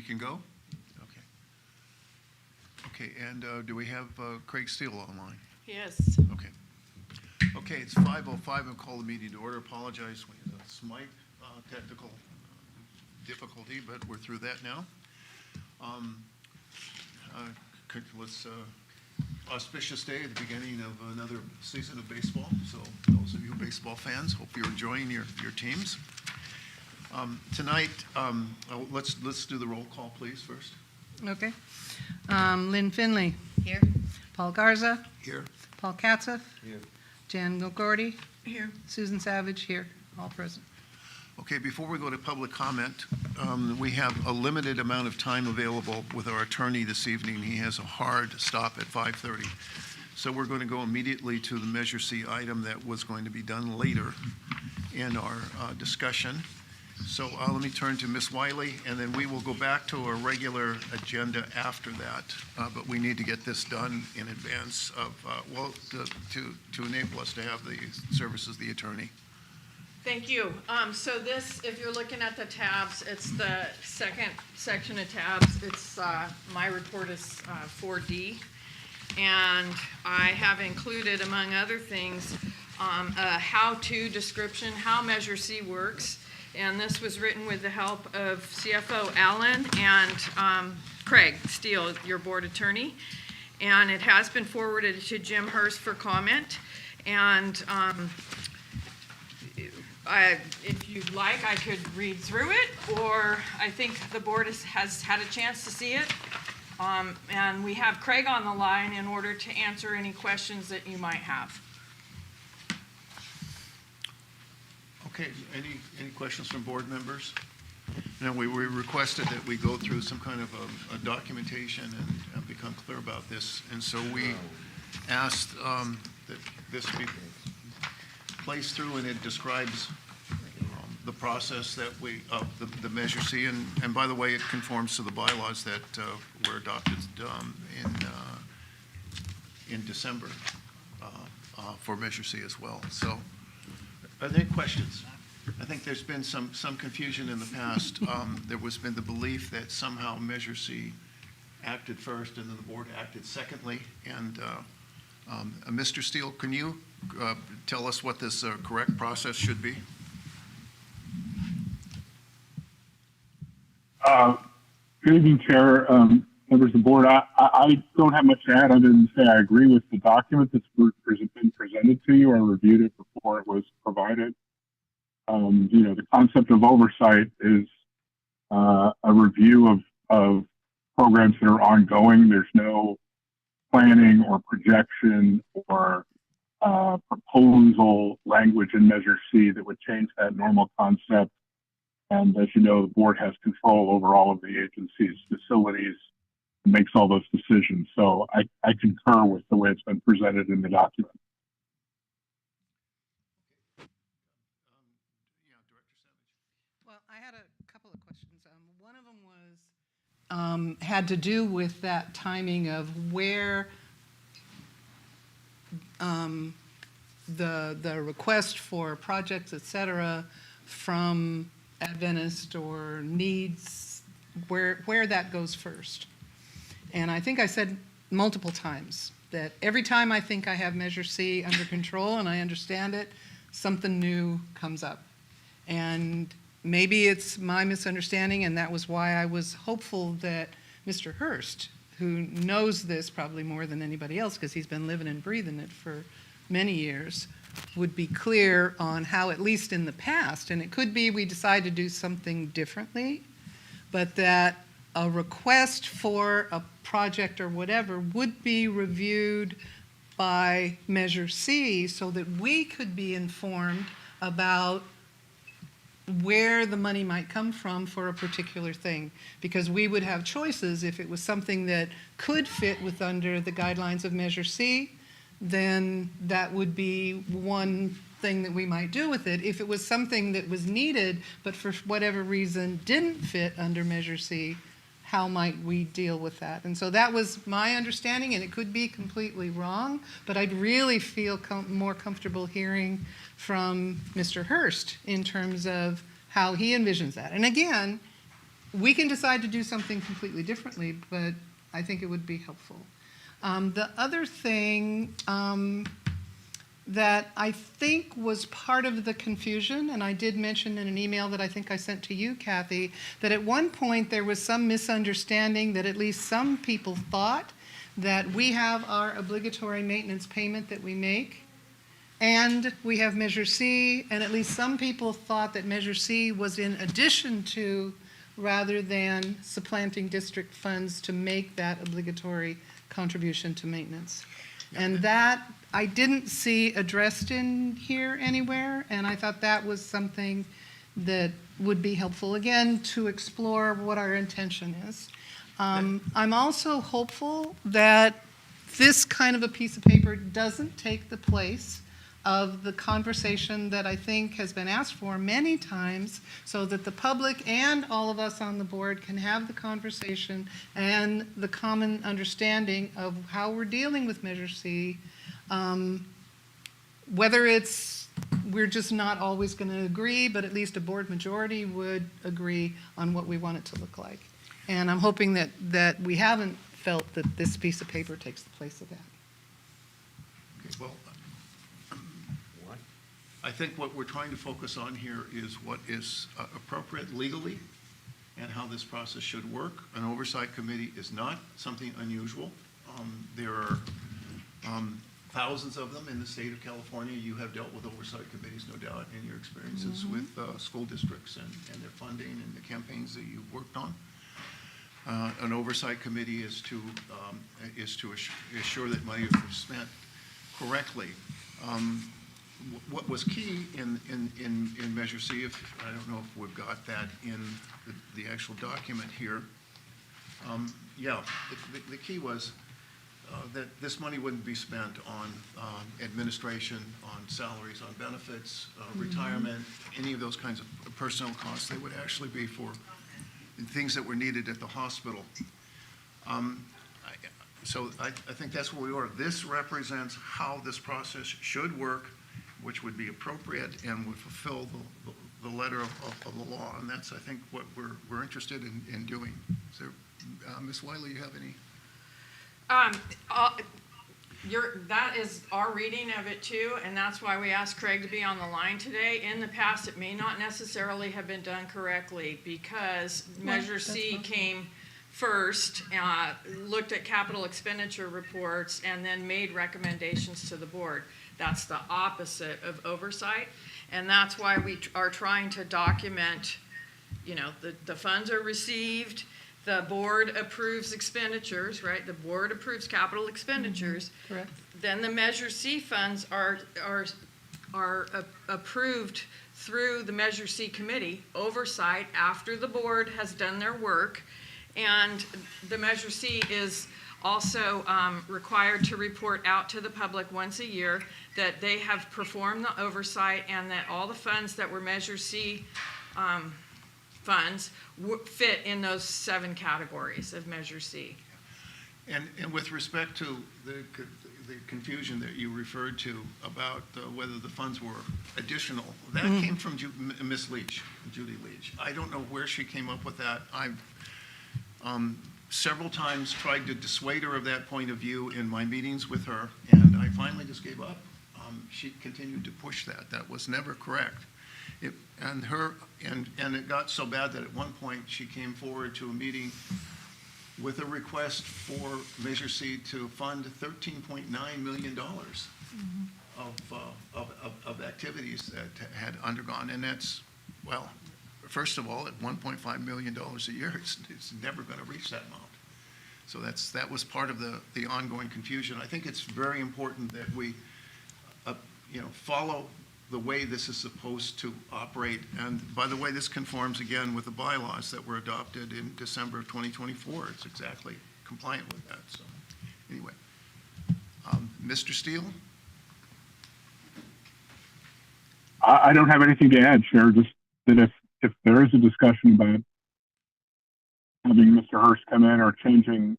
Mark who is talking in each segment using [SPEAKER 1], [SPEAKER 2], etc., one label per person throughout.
[SPEAKER 1] We can go? Okay. Okay, and do we have Craig Steele online?
[SPEAKER 2] Yes.
[SPEAKER 1] Okay. Okay, it's 5:05. I'll call the meeting to order. Apologize, we had a slight technical difficulty, but we're through that now. Let's auspicious day at the beginning of another season of baseball. So those of you baseball fans, hope you're enjoying your teams. Tonight, let's do the roll call, please, first.
[SPEAKER 3] Okay. Lynn Finley.
[SPEAKER 2] Here.
[SPEAKER 3] Paul Garza.
[SPEAKER 1] Here.
[SPEAKER 3] Paul Katzeff.
[SPEAKER 1] Here.
[SPEAKER 3] Jan Gilgordy.
[SPEAKER 2] Here.
[SPEAKER 3] Susan Savage here, all present.
[SPEAKER 1] Okay, before we go to public comment, we have a limited amount of time available with our attorney this evening. He has a hard stop at 5:30. So we're going to go immediately to the Measure C item that was going to be done later in our discussion. So let me turn to Ms. Wiley, and then we will go back to our regular agenda after that. But we need to get this done in advance of, to enable us to have the services of the attorney.
[SPEAKER 2] Thank you. So this, if you're looking at the tabs, it's the second section of tabs. It's my report is 4D. And I have included, among other things, a how-to description, how Measure C works. And this was written with the help of CFO Allen and Craig Steele, your board attorney. And it has been forwarded to Jim Hurst for comment. And if you'd like, I could read through it, or I think the board has had a chance to see it. And we have Craig on the line in order to answer any questions that you might have.
[SPEAKER 1] Okay, any questions from board members? No, we requested that we go through some kind of a documentation and become clear about this. And so we asked that this be placed through, and it describes the process that the Measure C, and by the way, it conforms to the bylaws that were adopted in December for Measure C as well. So, are there any questions? I think there's been some confusion in the past. There was been the belief that somehow Measure C acted first and then the board acted secondly. And Mr. Steele, can you tell us what this correct process should be?
[SPEAKER 4] Good evening, Chair, members of the board. I don't have much to add other than to say I agree with the document that's been presented to you. I reviewed it before it was provided. The concept of oversight is a review of programs that are ongoing. There's no planning or projection or proposal language in Measure C that would change that normal concept. And as you know, the board has control over all of the agency's facilities and makes all those decisions. So I concur with the way it's been presented in the document.
[SPEAKER 3] Well, I had a couple of questions. One of them was had to do with that timing of where the request for projects, et cetera, from Adventist or needs, where that goes first. And I think I said multiple times that every time I think I have Measure C under control and I understand it, something new comes up. And maybe it's my misunderstanding, and that was why I was hopeful that Mr. Hurst, who knows this probably more than anybody else because he's been living and breathing it for many years, would be clear on how, at least in the past, and it could be we decide to do something differently, but that a request for a project or whatever would be reviewed by Measure C so that we could be informed about where the money might come from for a particular thing, because we would have choices. If it was something that could fit with under the guidelines of Measure C, then that would be one thing that we might do with it. If it was something that was needed but for whatever reason didn't fit under Measure C, how might we deal with that? And so that was my understanding, and it could be completely wrong, but I'd really feel more comfortable hearing from Mr. Hurst in terms of how he envisions that. And again, We can decide to do something completely differently, but I think it would be helpful. The other thing that I think was part of the confusion, and I did mention in an email that I think I sent to you, Kathy, that at one point there was some misunderstanding that at least some people thought that we have our obligatory maintenance payment that we make, and we have Measure C, and at least some people thought that Measure C was in addition to, rather than supplanting district funds to make that obligatory contribution to maintenance. And that I didn't see addressed in here anywhere, and I thought that was something that would be helpful, again, to explore what our intention is. I'm also hopeful that this kind of a piece of paper doesn't take the place of the conversation that I think has been asked for many times, so that the public and all of us on the board can have the conversation and the common understanding of how we're dealing with Measure C, whether it's we're just not always going to agree, but at least a board majority would agree on what we want it to look like. And I'm hoping that we haven't felt that this piece of paper takes the place of that.
[SPEAKER 1] Okay, well, I think what we're trying to focus on here is what is appropriate legally and how this process should work. An oversight committee is not something unusual. There are thousands of them in the state of California. You have dealt with oversight committees, no doubt, in your experiences with school districts and their funding and the campaigns that you've worked on. An oversight committee is to assure that money is spent correctly. What was key in Measure C, I don't know if we've got that in the actual document here. The key was that this money wouldn't be spent on administration, on salaries, on benefits, retirement, any of those kinds of personnel costs. They would actually be for things that were needed at the hospital. So I think that's where we are. This represents how this process should work, which would be appropriate and would fulfill the letter of the law. And that's, I think, what we're interested in doing. So, Ms. Wiley, you have any?
[SPEAKER 2] That is our reading of it too, and that's why we asked Craig to be on the line today. In the past, it may not necessarily have been done correctly because Measure C came first, looked at capital expenditure reports, and then made recommendations to the board. That's the opposite of oversight, and that's why we are trying to document, the funds are received, the board approves expenditures, right? The board approves capital expenditures.
[SPEAKER 3] Correct.
[SPEAKER 2] Then the Measure C funds are approved through the Measure C committee, oversight after the board has done their work. And the Measure C is also required to report out to the public once a year that they have performed the oversight and that all the funds that were Measure C funds fit in those 7 categories of Measure C.
[SPEAKER 1] And with respect to the confusion that you referred to about whether the funds were additional, that came from Ms. Leach, Judy Leach. I don't know where she came up with that. I've several times tried to dissuade her of that point of view in my meetings with her, and I finally just gave up. She continued to push that. That was never correct. And it got so bad that at one point she came forward to a meeting with a request for Measure C to fund $13.9 million of activities that had undergone. And that's, well, first of all, at $1.5 million a year, it's never going to reach that amount. So that was part of the ongoing confusion. I think it's very important that we follow the way this is supposed to operate. And by the way, this conforms again with the bylaws that were adopted in December of 2024. It's exactly compliant with that. So anyway, Mr. Steele?
[SPEAKER 4] I don't have anything to add, Chair, just that if there is a discussion about having Mr. Hurst come in or changing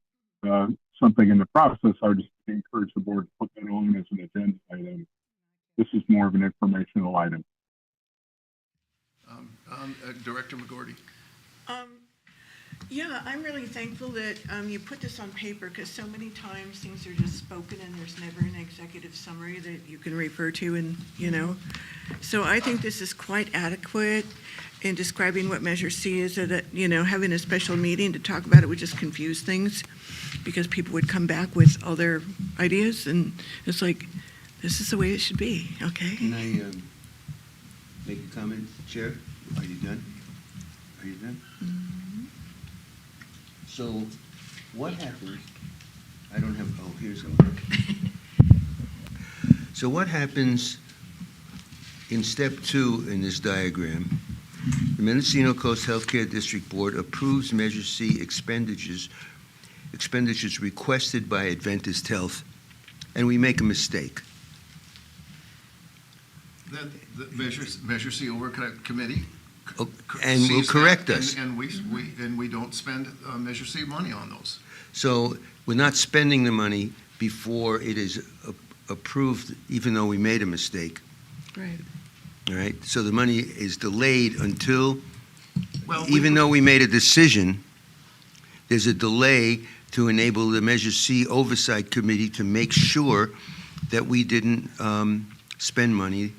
[SPEAKER 4] something in the process, I would just encourage the board to put that on as an agenda item. This is more of an informational item.
[SPEAKER 1] Director McGordy.
[SPEAKER 5] Yeah, I'm really thankful that you put this on paper, because so many times things are just spoken and there's never an executive summary that you can refer to, and, So I think this is quite adequate in describing what Measure C is, that, having a special meeting to talk about it would just confuse things, because people would come back with all their ideas, and it's like, this is the way it should be, okay?
[SPEAKER 6] Can I make a comment, Chair? Are you done? Are you done? So what happens, I don't have, oh, here's one. So what happens in step 2 in this diagram? The Mendocino Coast Healthcare District Board approves Measure C expenditures requested by Adventist Health, and we make a mistake.
[SPEAKER 1] That the Measure C Override Committee.
[SPEAKER 6] Oh, and will
[SPEAKER 1] sees
[SPEAKER 6] correct
[SPEAKER 1] that,
[SPEAKER 6] us.
[SPEAKER 1] And we don't spend Measure C money on those.
[SPEAKER 6] So we're not spending the money before it is approved, even though we made a mistake.
[SPEAKER 5] Right.
[SPEAKER 6] All right? So the money is delayed until,
[SPEAKER 1] Well,
[SPEAKER 6] even though we made a decision, there's a delay to enable the Measure C Oversight Committee to make sure that we didn't spend money,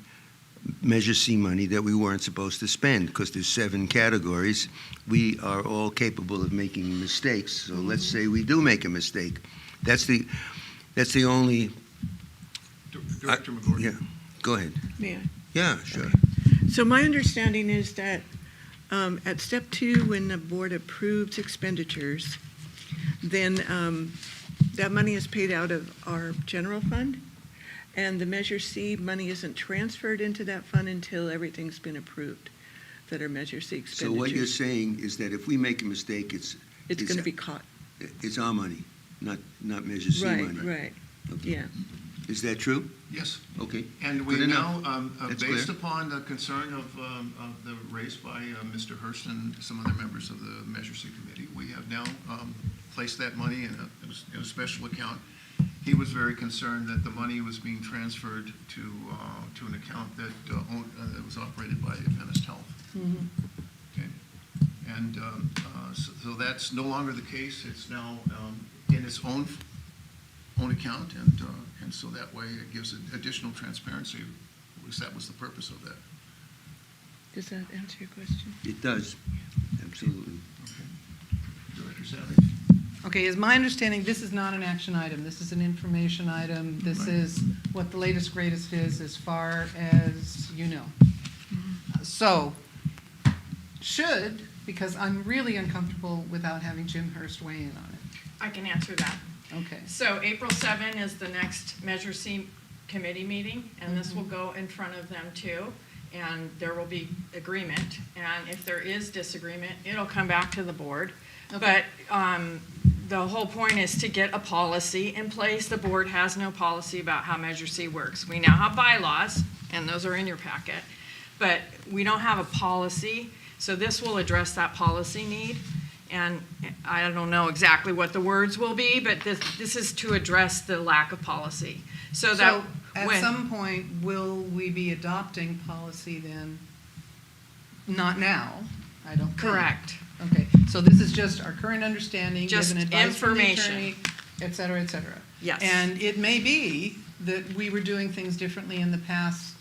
[SPEAKER 6] Measure C money, that we weren't supposed to spend, because there's 7 categories. We are all capable of making mistakes. So let's say we do make a mistake. That's the only.
[SPEAKER 1] Director McGordon.
[SPEAKER 6] Yeah. Go ahead.
[SPEAKER 5] Yeah.
[SPEAKER 6] Yeah, sure.
[SPEAKER 5] So my understanding is that at step 2, when the board approves expenditures, then that money is paid out of our general fund, and the Measure C money isn't transferred into that fund until everything's been approved, that are Measure C
[SPEAKER 6] So
[SPEAKER 5] expenditures.
[SPEAKER 6] what you're saying is that if we make a mistake, it's
[SPEAKER 5] going to be caught.
[SPEAKER 6] It's our money, not Measure C money.
[SPEAKER 5] Right,
[SPEAKER 6] Okay.
[SPEAKER 5] yeah.
[SPEAKER 6] Is that true?
[SPEAKER 1] Yes.
[SPEAKER 6] Okay.
[SPEAKER 1] And we
[SPEAKER 6] Good
[SPEAKER 1] now,
[SPEAKER 6] enough. That's
[SPEAKER 1] based
[SPEAKER 6] clear.
[SPEAKER 1] upon the concern of the raised by Mr. Hurst and some other members of the Measure C committee, we have now placed that money in a special account. He was very concerned that the money was being transferred to an account that was operated by Adventist Health. Okay. And so that's no longer the case. It's now in its own account, and so that way it gives it additional transparency. At least that was the purpose of that.
[SPEAKER 5] Does that answer your question?
[SPEAKER 6] It does, absolutely.
[SPEAKER 1] Director Savage.
[SPEAKER 3] Okay, is my understanding, this is not an action item, this is an information item, this
[SPEAKER 1] Right.
[SPEAKER 3] is what the latest greatest is as far as you know. So, because I'm really uncomfortable without having Jim Hurst weigh in on it.
[SPEAKER 2] I can answer that.
[SPEAKER 3] Okay,
[SPEAKER 2] So April 7 is the next Measure C committee meeting, and this will go in front of them too. And there will be agreement, and if there is disagreement, it'll come back to the board.
[SPEAKER 3] Okay.
[SPEAKER 2] But the whole point is to get a policy in place. The board has no policy about how Measure C works. We now have bylaws, and those are in your packet, but we don't have a policy. So this will address that policy need. And I don't know exactly what the words will be, but this is to address the lack of policy. So that
[SPEAKER 3] at
[SPEAKER 2] when,
[SPEAKER 3] some point, will we be adopting policy then? Not now, I don't think.
[SPEAKER 2] correct.
[SPEAKER 3] Okay, so this is just our current understanding,
[SPEAKER 2] Just
[SPEAKER 3] given advice from the
[SPEAKER 2] information.
[SPEAKER 3] attorney, et cetera, et cetera.
[SPEAKER 2] Yes.
[SPEAKER 3] And it may be that we were doing things differently in the past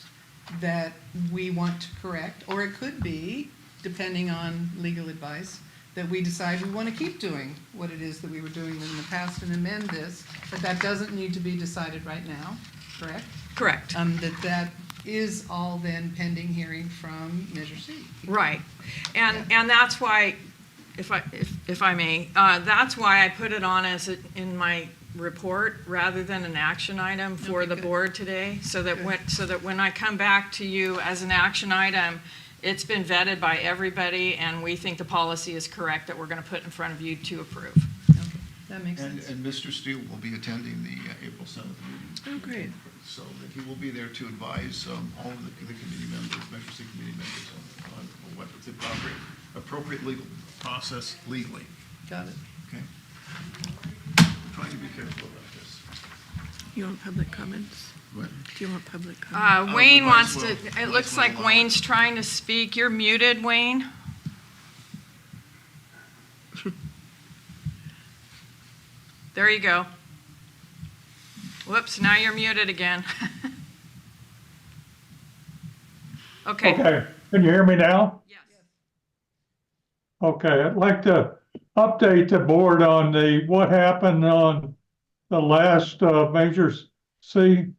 [SPEAKER 3] that we want to correct, or it could be, depending on legal advice, that we decide we want to keep doing what it is that we were doing in the past and amend this, but that doesn't need to be decided right now, correct?
[SPEAKER 2] Correct.
[SPEAKER 3] That is all then pending hearing from Measure C.
[SPEAKER 2] Right. And that's why, if I may, that's why I put it on as in my report rather than an action item for
[SPEAKER 3] Okay,
[SPEAKER 2] the
[SPEAKER 3] good.
[SPEAKER 2] board today, so that
[SPEAKER 3] Good.
[SPEAKER 2] when I come back to you as an action item, it's been vetted by everybody, and we think the policy is correct that we're going to put in front of you to approve.
[SPEAKER 3] Okay, that makes sense.
[SPEAKER 1] And Mr. Steele will be attending the April 7th meeting.
[SPEAKER 5] Oh, great.
[SPEAKER 1] So that he will be there to advise all of the committee members, Measure C committee members on what the appropriate legal process legally.
[SPEAKER 3] Got it.
[SPEAKER 1] Okay? Trying to be careful about this.
[SPEAKER 5] You want public comments?
[SPEAKER 1] What?
[SPEAKER 5] Do you want public comments?
[SPEAKER 2] Wayne
[SPEAKER 1] we might
[SPEAKER 2] wants
[SPEAKER 1] as
[SPEAKER 2] to,
[SPEAKER 1] well-
[SPEAKER 2] it
[SPEAKER 1] might
[SPEAKER 2] looks
[SPEAKER 1] as well
[SPEAKER 2] like
[SPEAKER 1] allow it.
[SPEAKER 2] Wayne's trying to speak. You're muted, Wayne. There you go. Whoops, now you're muted again. Okay.
[SPEAKER 7] Okay, can you hear me now?
[SPEAKER 2] Yes.
[SPEAKER 7] Okay, I'd like to update the board on what happened on the last Measure C.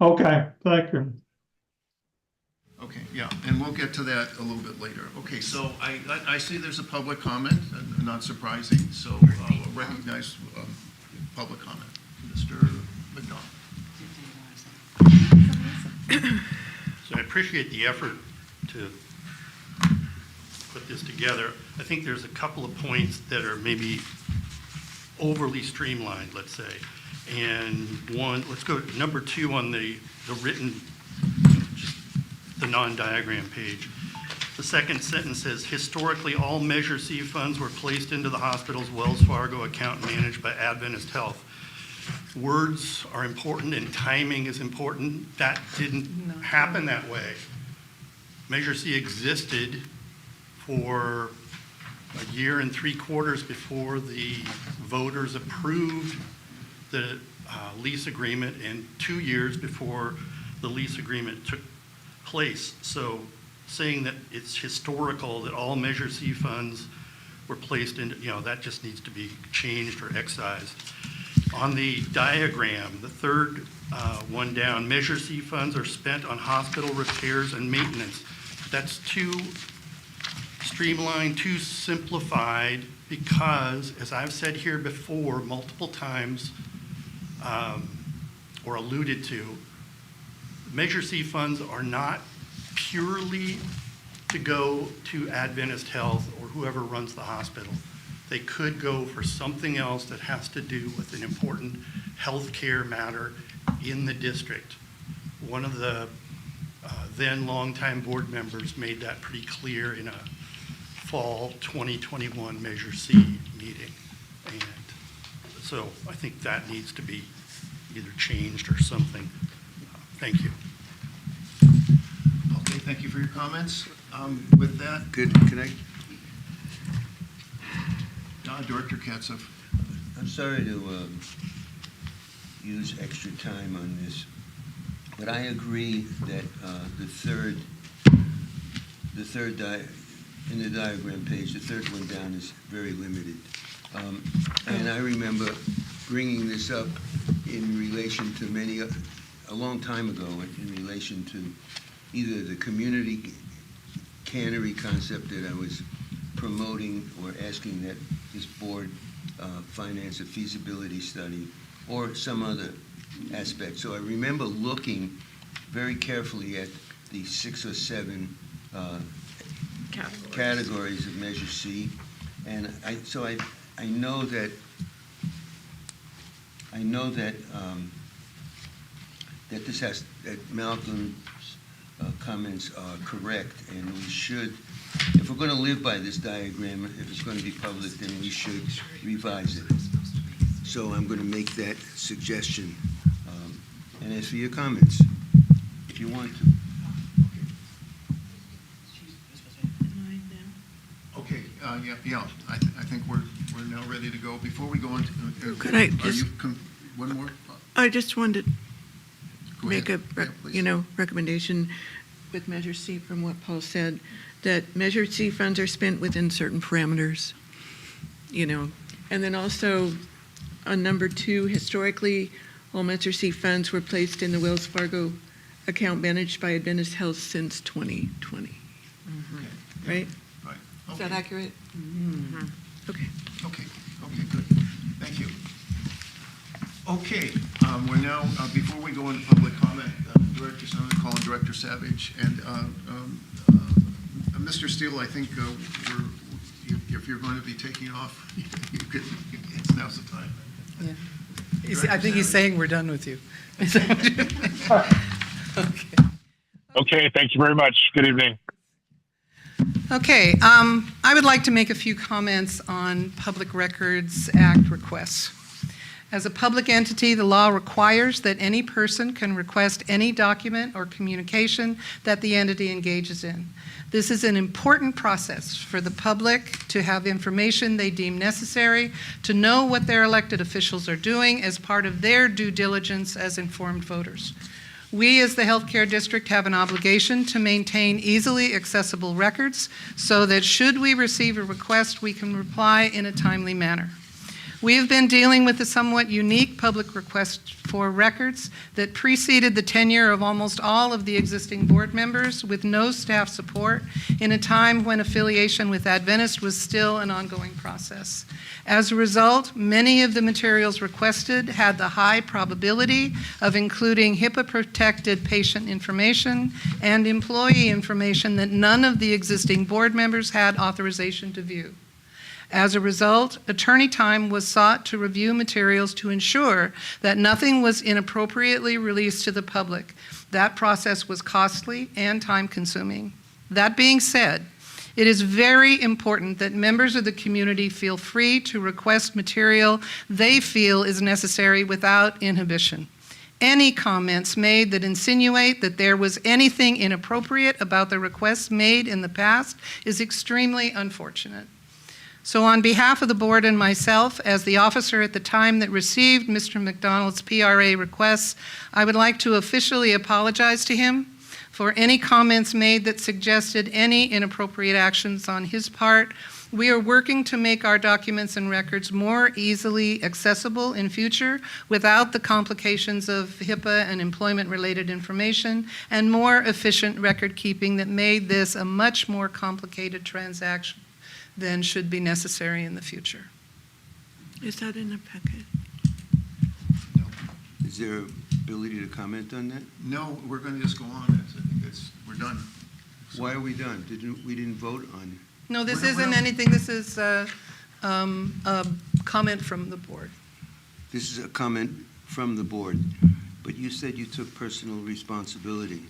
[SPEAKER 7] Okay, thank you.
[SPEAKER 1] Okay, yeah, and we'll get to that a little bit later. Okay, so I see there's a public comment, not surprising, so I'll recognize public comment. Mr. McDonald.
[SPEAKER 8] So I appreciate the effort to put this together. I think there's a couple of points that are maybe overly streamlined, let's say. And one, let's go to number 2 on the written, just the non-diagram page. The second sentence says, historically, all Measure C funds were placed into the hospital's Wells Fargo account managed by Adventist Health. Words are important and timing is important. That didn't happen that way. Measure C existed for a year and 3/4 before the voters approved the lease agreement and 2 years before the lease agreement took place. So saying that it's historical, that all Measure C funds were placed into, that just needs to be changed or excised. On the diagram, the third one down, Measure C funds are spent on hospital repairs and maintenance. That's too streamlined, too simplified, because, as I've said here before multiple times, or alluded to, Measure C funds are not purely to go to Adventist Health or whoever runs the hospital. They could go for something else that has to do with an important healthcare matter in the district. One of the then longtime board members made that pretty clear in a fall 2021 Measure C meeting. And so I think that needs to be either changed or something. Thank you.
[SPEAKER 1] Okay, thank you for your comments. With that,
[SPEAKER 6] Can I?
[SPEAKER 1] Director Katzov.
[SPEAKER 6] I'm sorry to use extra time on this, but I agree that in the diagram page, the third one down is very limited. And I remember bringing this up in relation to a long time ago, in relation to either the community cannery concept that I was promoting or asking that this board finance a feasibility study or some other aspect. So I remember looking very carefully at the 6 or 7 categories of Measure C, and I know that that Malcolm's comments are correct, and we should, if we're going to live by this diagram, if it's going to be public, then we should revise it. So I'm going to make that suggestion, and ask for your comments, if you want to.
[SPEAKER 1] Okay, yeah, I think we're now ready to go. Before we go into,
[SPEAKER 5] Could I
[SPEAKER 1] are
[SPEAKER 5] just-
[SPEAKER 1] you one more?
[SPEAKER 5] I just wanted to
[SPEAKER 1] Go
[SPEAKER 5] make
[SPEAKER 1] ahead.
[SPEAKER 5] a,
[SPEAKER 1] Yeah, please.
[SPEAKER 5] recommendation with Measure C from what Paul said, that Measure C funds are spent within certain parameters, and then also on number 2, historically, all Measure C funds were placed in the Wells Fargo account managed by Adventist Health since 2020. Right?
[SPEAKER 1] Right.
[SPEAKER 5] Is that
[SPEAKER 1] Okay.
[SPEAKER 5] accurate? Okay.
[SPEAKER 1] Okay, good. Thank you. Okay, we're now, before we go into public comment, I'm going to call on Director Savage. And Mr. Steele, I think if you're going to be taking off, you could, it's now's the time.
[SPEAKER 3] Yeah. I think he's saying we're done with you.
[SPEAKER 4] Okay, thank you very much. Good evening.
[SPEAKER 3] Okay, I would like to make a few comments on Public Records Act requests. As a public entity, the law requires that any person can request any document or communication that the entity engages in. This is an important process for the public to have information they deem necessary to know what their elected officials are doing as part of their due diligence as informed voters. We, as the healthcare district, have an obligation to maintain easily accessible records so that should we receive a request, we can reply in a timely manner. We have been dealing with a somewhat unique public request for records that preceded the tenure of almost all of the existing board members with no staff support in a time when affiliation with Adventist was still an ongoing process. As a result, many of the materials requested had the high probability of including HIPAA-protected patient information and employee information that none of the existing board members had authorization to view. As a result, attorney time was sought to review materials to ensure that nothing was inappropriately released to the public. That process was costly and time-consuming. That being said, it is very important that members of the community feel free to request material they feel is necessary without inhibition. Any comments made that insinuate that there was anything inappropriate about the requests made in the past is extremely unfortunate. So on behalf of the board and myself, as the officer at the time that received Mr. McDonald's PRA requests, I would like to officially apologize to him for any comments made that suggested any inappropriate actions on his part. We are working to make our documents and records more easily accessible in future without the complications of HIPAA and employment-related information, and more efficient record keeping that made this a much more complicated transaction than should be necessary in the future.
[SPEAKER 5] Is that in the packet?
[SPEAKER 6] Is there ability to comment on that?
[SPEAKER 1] No, we're going to just go on. I think we're done.
[SPEAKER 6] Why are we done? We didn't vote on it.
[SPEAKER 3] No, this
[SPEAKER 1] We're not-
[SPEAKER 3] isn't anything, this is a comment from the board.
[SPEAKER 6] This is a comment from the board, but you said you took personal responsibility.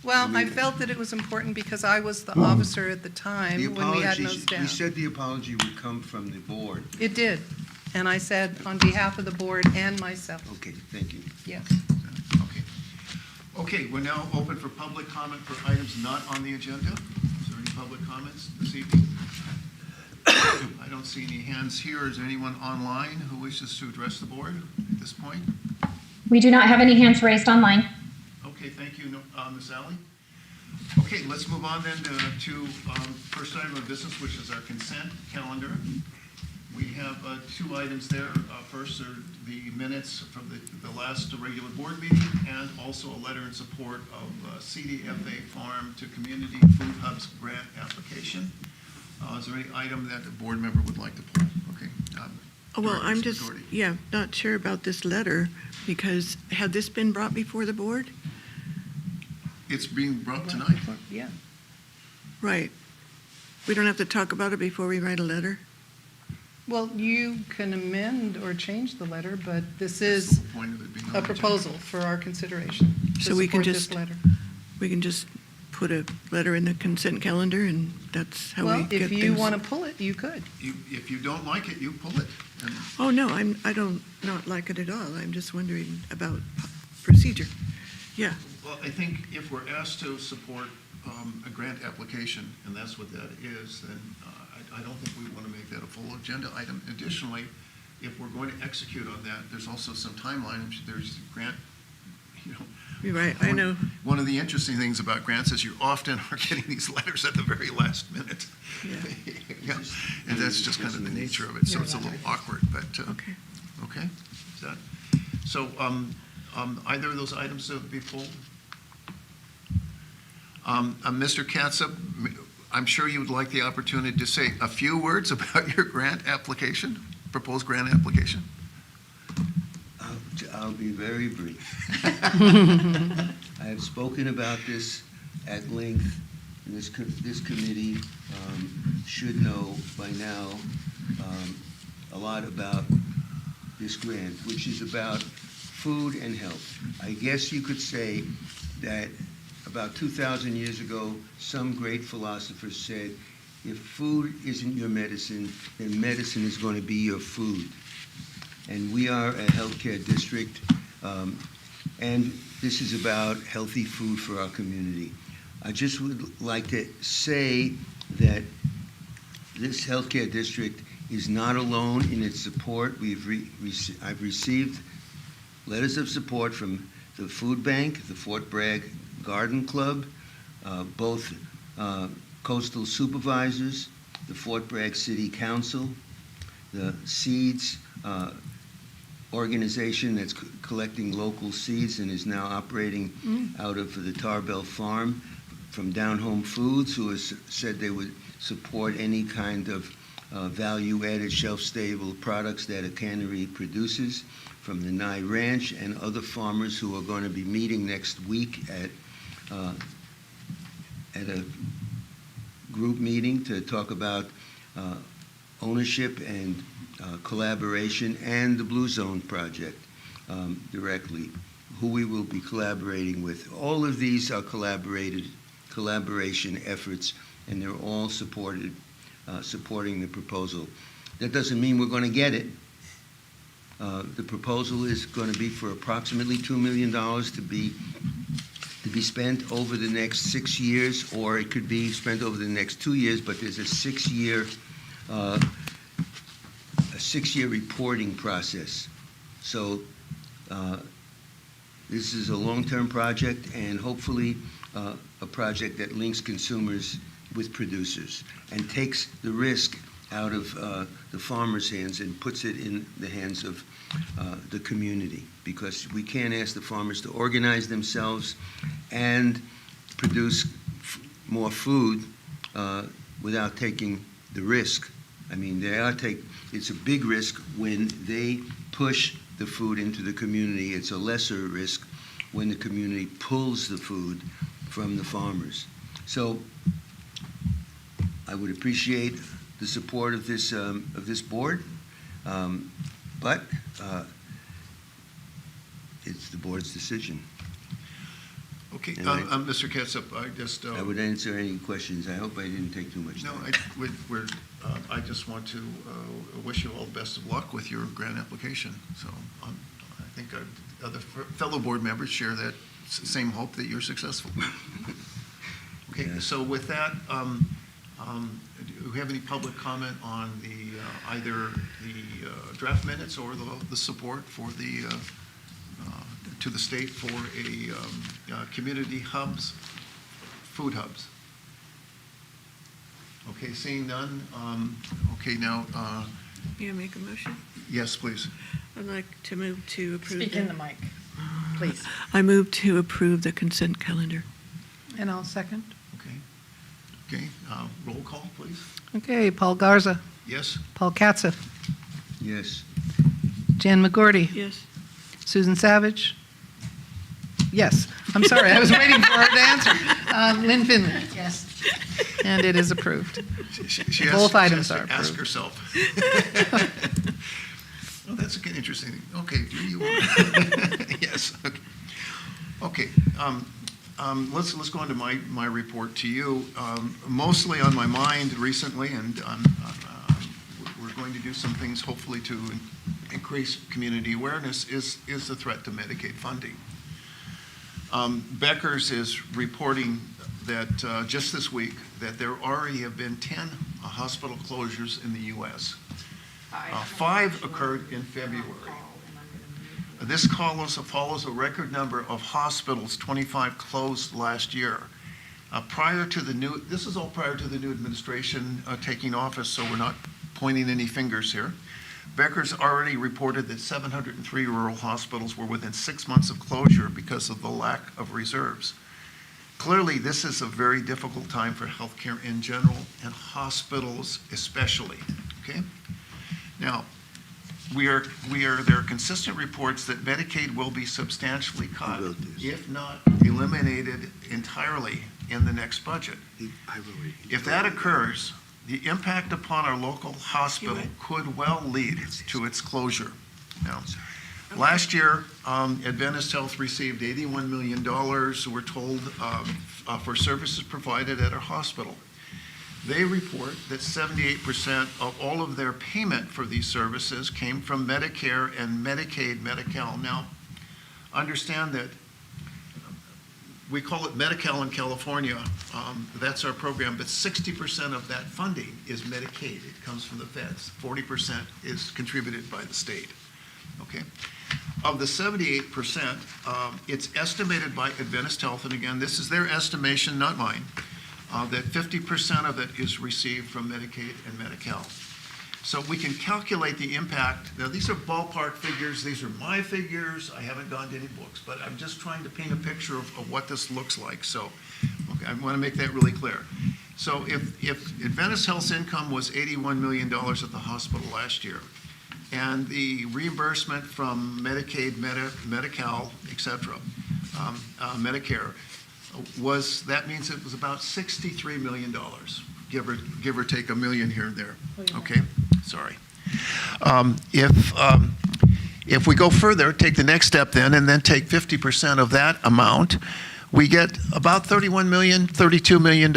[SPEAKER 3] Well, I felt that it was important because I was the officer at the
[SPEAKER 6] The
[SPEAKER 3] time when we had no
[SPEAKER 6] apology, you
[SPEAKER 3] staff.
[SPEAKER 6] said the apology would come from the board.
[SPEAKER 3] It did, and I said on behalf of the board and myself,
[SPEAKER 6] Okay, thank you.
[SPEAKER 3] yes.
[SPEAKER 1] Okay. Okay, we're now open for public comment for items not on the agenda. Is there any public comments this evening? I don't see any hands here. Is there anyone online who wishes to address the board at this point?
[SPEAKER 9] We do not have any hands raised online.
[SPEAKER 1] Okay, thank you, Ms. Alley. Okay, let's move on then to first item of business, which is our consent calendar. We have two items there. First are the minutes from the last regular board meeting, and also a letter in support of CDFA Farm to Community Food Hubs grant application. Is there any item that a board member would like to pull? Okay.
[SPEAKER 5] Well, I'm
[SPEAKER 1] Director
[SPEAKER 5] just,
[SPEAKER 1] Doherty.
[SPEAKER 5] not sure about this letter, because had this been brought before the board?
[SPEAKER 1] It's being brought tonight.
[SPEAKER 3] Yeah.
[SPEAKER 5] Right. We don't have to talk about it before we write a letter?
[SPEAKER 3] Well, you can amend or change the letter, but this
[SPEAKER 1] That's
[SPEAKER 3] is
[SPEAKER 1] the point of it being on
[SPEAKER 3] a
[SPEAKER 1] the agenda.
[SPEAKER 3] proposal for our consideration. to
[SPEAKER 5] So we can
[SPEAKER 3] support this
[SPEAKER 5] just-
[SPEAKER 3] letter.
[SPEAKER 5] We can just put a letter in the consent calendar, and that's how we
[SPEAKER 3] Well,
[SPEAKER 5] get
[SPEAKER 3] if
[SPEAKER 5] things.
[SPEAKER 3] you want to pull it, you could.
[SPEAKER 1] If you don't like it, you pull it. And
[SPEAKER 5] Oh, no, I don't not like it at all. I'm just wondering about procedure. Yeah,
[SPEAKER 1] Well, I think if we're asked to support a grant application, and that's what that is, then I don't think we want to make that a full agenda item. Additionally, if we're going to execute on that, there's also some timeline. There's grant,
[SPEAKER 5] you're right, I know.
[SPEAKER 1] One of the interesting things about grants is you often are getting these letters at the very last minute.
[SPEAKER 5] Yeah.
[SPEAKER 1] Yeah, and that's just kind of the nature of it, so it's a little awkward, but,
[SPEAKER 5] Okay.
[SPEAKER 1] okay, is that, so, either of those items to be pulled? Mr. Katzub, I'm sure you would like the opportunity to say a few words about your grant application, proposed grant application.
[SPEAKER 6] I'll be very brief. I have spoken about this at length, and this committee should know by now a lot about this grant, which is about food and health. I guess you could say that about 2,000 years ago, some great philosophers said, if food isn't your medicine, then medicine is going to be your food. and we are a healthcare district, and this is about healthy food for our community. I just would like to say that this healthcare district is not alone in its support. I've received letters of support from the Food Bank, the Fort Bragg Garden Club, both coastal supervisors, the Fort Bragg City Council, the Seeds organization that's collecting local seeds and is now operating out of the Tarbell Farm, from Down Home Foods, who has said they would support any kind of value-added, shelf-stable products that a cannery produces, from the Nye Ranch and other farmers who are going to be meeting next week at a group meeting to talk about ownership and collaboration, and the Blue Zone project directly, who we will be collaborating with. All of these are collaboration efforts, and they're all supporting the proposal. That doesn't mean we're going to get it. The proposal is going to be for approximately $2 million to be spent over the next 6 years, or it could be spent over the next 2 years, but there's a six-year reporting process. So this is a long-term project, and hopefully a project that links consumers with producers and takes the risk out of the farmers' hands and puts it in the hands of the community, because we can't ask the farmers to organize themselves and produce more food without taking the risk. I mean, it's a big risk when they push the food into the community. It's a lesser risk when the community pulls the food from the farmers. So I would appreciate the support of this board, but it's the board's decision.
[SPEAKER 1] Okay,
[SPEAKER 6] And
[SPEAKER 1] Mr. Ketsup, I just...
[SPEAKER 6] I would answer any questions. I hope I didn't take too much time.
[SPEAKER 1] No, I just want to wish you all the best of luck with your grant application. So I think other fellow board members share that same hope that you're successful. Okay,
[SPEAKER 6] Yeah.
[SPEAKER 1] so with that, do you have any public comment on either the draft minutes or the support for to the state for a community hubs, food hubs? Okay, seeing none. Okay, now,
[SPEAKER 5] May I make a motion?
[SPEAKER 1] yes, please.
[SPEAKER 5] I'd like to move to approve.
[SPEAKER 2] Speak in the mic, please.
[SPEAKER 5] I move to approve the consent calendar.
[SPEAKER 3] And I'll second.
[SPEAKER 1] Okay, roll call, please.
[SPEAKER 3] Okay, Paul Garza,
[SPEAKER 1] Yes?
[SPEAKER 3] Paul Katza,
[SPEAKER 6] Yes.
[SPEAKER 3] Jan McGorty,
[SPEAKER 5] Yes.
[SPEAKER 3] Susan Savage. Yes, I'm sorry, I was waiting for her to answer. Lynn Finley. Yes. And it is approved.
[SPEAKER 1] She has-
[SPEAKER 3] Both
[SPEAKER 1] she
[SPEAKER 3] items
[SPEAKER 1] has to
[SPEAKER 3] are
[SPEAKER 1] ask
[SPEAKER 3] approved.
[SPEAKER 1] herself. Oh, that's an interesting thing. Okay, do you want? Yes, okay. Okay, let's go on to my report to you. Mostly on my mind recently, and we're going to do some things hopefully to increase community awareness, is the threat to Medicaid funding. Becker's is reporting that just this week that there already have been 10 hospital closures in the U.S. 5 occurred in February. This follows a record number of hospitals, 25 closed last year. This is all prior to the new administration taking office, so we're not pointing any fingers here. Becker's already reported that 703 rural hospitals were within 6 months of closure because of the lack of reserves. Clearly, this is a very difficult time for healthcare in general and hospitals especially, okay? Now, there are consistent reports that Medicaid will be substantially cut, if not eliminated entirely in the next budget. If that occurs, the impact upon our local hospital could well lead to its closure. Now, last year, Adventist Health received $81 million, we're told, for services provided at our hospital. They report that 78% of all of their payment for these services came from Medicare and Medicaid, Medi-Cal. Now, understand that we call it Medi-Cal in California. That's our program, but 60% of that funding is Medicaid. It comes from the feds. 40% is contributed by the state. Okay. Of the 78%, it's estimated by Adventist Health, and again, this is their estimation, not mine, that 50% of it is received from Medicaid and Medi-Cal. So we can calculate the impact. Now, these are ballpark figures. These are my figures. I haven't gone to any books, but I'm just trying to paint a picture of what this looks like. So, okay, I want to make that really clear. So if Adventist Health's income was $81 million at the hospital last year, and the reimbursement from Medicaid, Medi-Cal, et cetera, Medicare, that means it was about $63 million, give or take a million here and there. Okay, sorry. If we go further, take the next step then, and then take 50% of that amount, we get about $31 million, $32 million.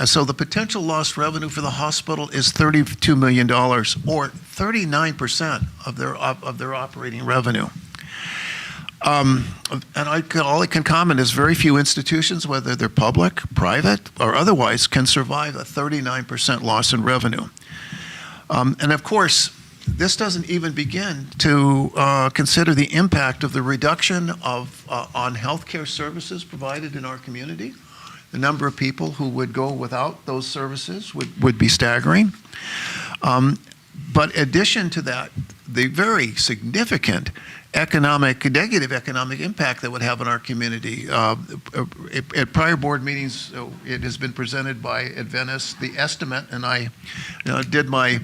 [SPEAKER 1] So the potential lost revenue for the hospital is $32 million, or 39% of their operating revenue. And all I can comment is very few institutions, whether they're public, private, or otherwise, can survive a 39% loss in revenue. And of course, this doesn't even begin to consider the impact of the reduction on healthcare services provided in our community. The number of people who would go without those services would be staggering. But in addition to that, the very significant negative economic impact that would have on our community. At prior board meetings, it has been presented by Adventist, the estimate, and I did my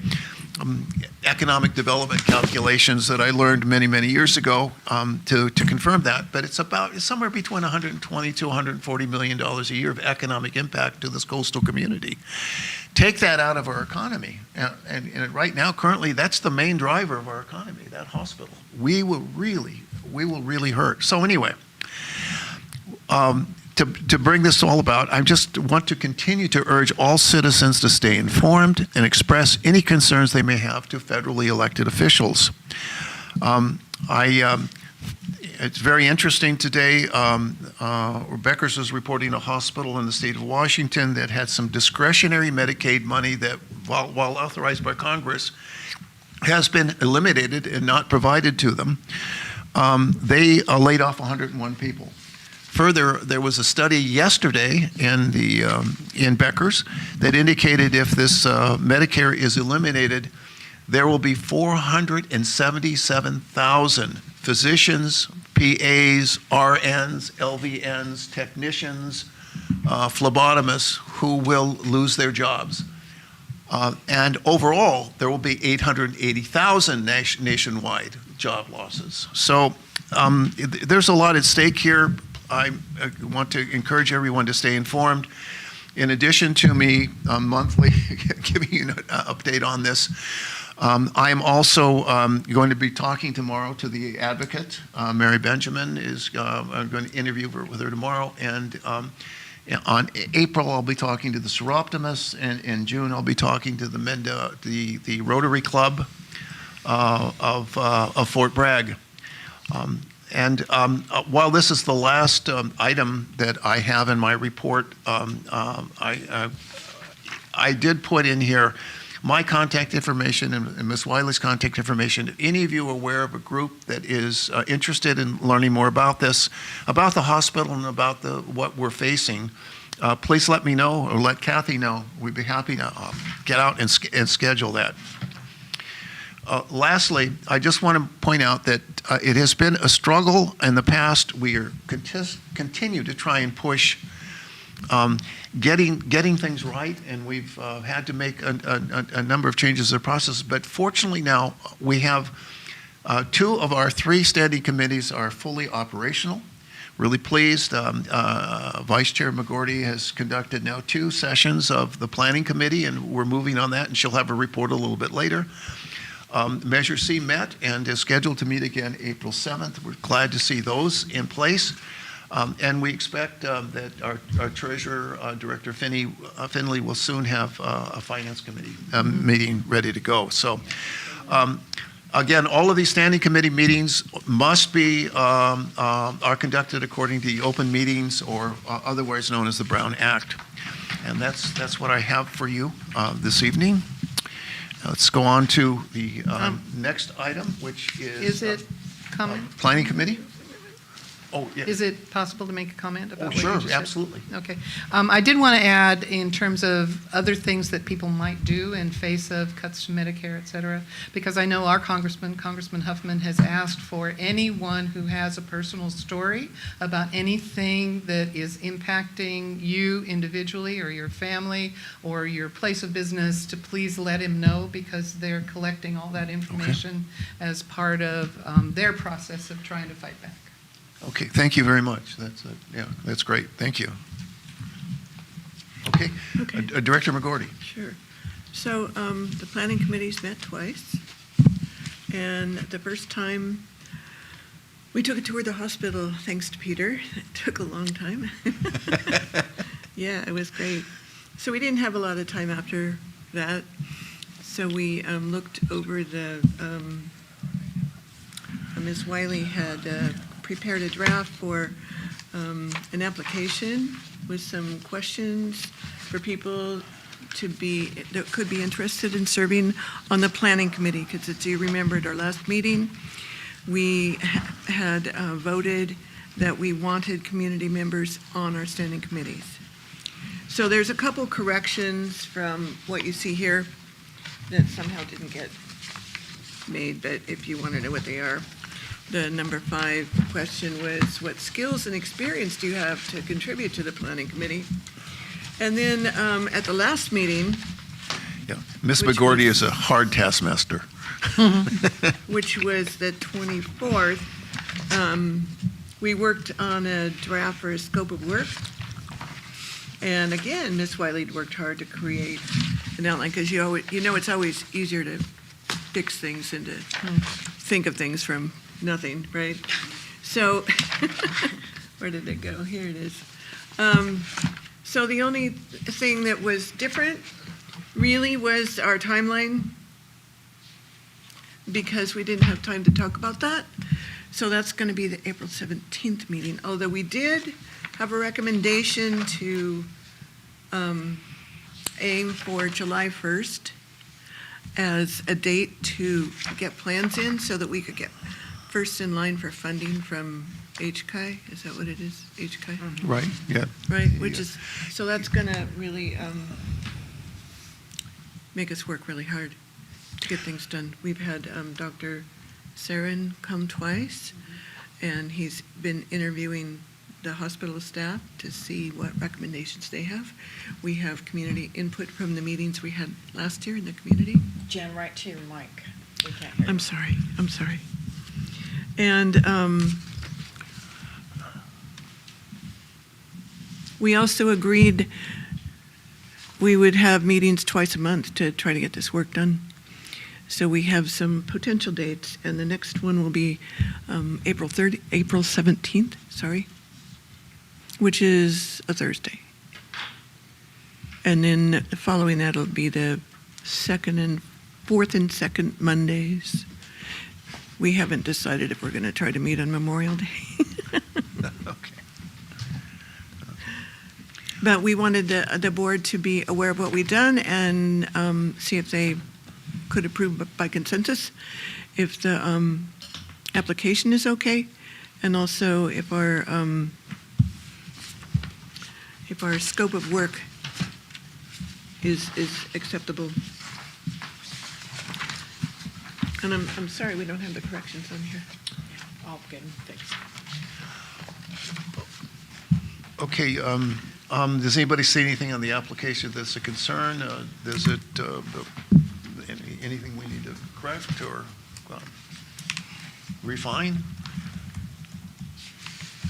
[SPEAKER 1] economic development calculations that I learned many, many years ago to confirm that, but it's somewhere between $120 to $140 million a year of economic impact to this coastal community. Take that out of our economy, and right now, currently, that's the main driver of our economy, that hospital. We will really hurt. So anyway, to bring this all about, I just want to continue to urge all citizens to stay informed and express any concerns they may have to federally elected officials. It's very interesting today. Becker's was reporting a hospital in the state of Washington that had some discretionary Medicaid money that, while authorized by Congress, has been eliminated and not provided to them. They laid off 101 people. Further, there was a study yesterday in Becker's that indicated if this Medicare is eliminated, there will be 477,000 physicians, PAs, RNs, LVNs, technicians, phlebotomists who will lose their jobs. And overall, there will be 880,000 nationwide job losses. So there's a lot at stake here. I want to encourage everyone to stay informed. In addition to me monthly giving you an update on this, I am also going to be talking tomorrow to the advocate. Mary Benjamin is I'm going to interview with her tomorrow. And on April, I'll be talking to the Seroptimists. And in June, I'll be talking to the Rotary Club of Fort Bragg. And while this is the last item that I have in my report, I did put in here my contact information and Ms. Wiley's contact information. If any of you are aware of a group that is interested in learning more about this, about the hospital and about what we're facing, please let me know or let Kathy know. We'd be happy to get out and schedule that. Lastly, I just want to point out that it has been a struggle in the past. We are continue to try and push getting things right, and we've had to make a number of changes in the process. But fortunately now, we have 2 of our 3 standing committees are fully operational. Really pleased. Vice Chair McGordy has conducted now 2 sessions of the Planning Committee, and we're moving on that, and she'll have a report a little bit later. Measure C met and is scheduled to meet again April 7th. We're glad to see those in place. And we expect that our treasurer, Director Finley, will soon have a finance committee meeting ready to go. So, again, all of these standing committee meetings must be, are conducted according to the open meetings, or otherwise known as the Brown Act. And that's what I have for you this evening. Let's go on to the next item, which is...
[SPEAKER 3] Is it comment?
[SPEAKER 1] Planning Committee? Oh, yeah.
[SPEAKER 3] Is it possible to make a comment about
[SPEAKER 1] Oh,
[SPEAKER 3] what you
[SPEAKER 1] sure,
[SPEAKER 3] just said?
[SPEAKER 1] absolutely.
[SPEAKER 3] Okay. I did want to add, in terms of other things that people might do in face of cuts to Medicare, et cetera, because I know our Congressman Huffman, has asked for anyone who has a personal story about anything that is impacting you individually or your family or your place of business to please let him know, because they're collecting all that information as part of their process of trying to fight back.
[SPEAKER 1] Okay, thank you very much. That's great. Thank you. Okay, Director McGordy.
[SPEAKER 5] Sure. So the planning committee's met twice, and the first time we took a tour of the hospital, thanks to Peter. It took a long time. Yeah, it was great. So we didn't have a lot of time after that. So we looked over the, Ms. Wiley had prepared a draft for an application with some questions for people that could be interested in serving on the planning committee, because as you remember at our last meeting, we had voted that we wanted community members on our standing committees. So there's a couple corrections from what you see here that somehow didn't get made, but if you want to know what they are. The number 5 question was, what skills and experience do you have to contribute to the planning committee? And then at the last meeting,
[SPEAKER 1] Yeah, Ms.
[SPEAKER 5] Which
[SPEAKER 1] McGordy
[SPEAKER 5] was-
[SPEAKER 1] is a hard taskmaster.
[SPEAKER 5] which was the 24th, we worked on a draft for a scope of work. And again, Ms. Wiley worked hard to create an outline, because you know it's always easier to fix things and to think of things from nothing, right? So, where did it go? Here it is. So the only thing that was different really was our timeline, because we didn't have time to talk about that. So that's going to be the April 17th meeting, although we did have a recommendation to aim for July 1st as a date to get plans in, so that we could get first in line for funding from HCI. Is that what it is? HCI?
[SPEAKER 1] Right, yeah.
[SPEAKER 5] Right, which is, so that's going to really make us work really hard to get things done. We've had Dr. Sarin come twice, and he's been interviewing the hospital staff to see what recommendations they have. We have community input from the meetings we had last year in the community.
[SPEAKER 2] Jen, right to your mic. We can't hear you.
[SPEAKER 5] I'm sorry. And we also agreed we would have meetings twice a month to try to get this work done. So we have some potential dates, and the next one will be April 17th, which is a Thursday. And then following that will be the 4th and 2nd Mondays. We haven't decided if we're going to try to meet on Memorial Day.
[SPEAKER 1] Okay.
[SPEAKER 5] But we wanted the board to be aware of what we've done and see if they could approve by consensus, if the application is okay, and also if our scope of work is acceptable. And I'm sorry we don't have the corrections on here.
[SPEAKER 2] I'll get them fixed.
[SPEAKER 1] Okay, does anybody see anything on the application that's a concern? Does it, anything we need to correct or refine?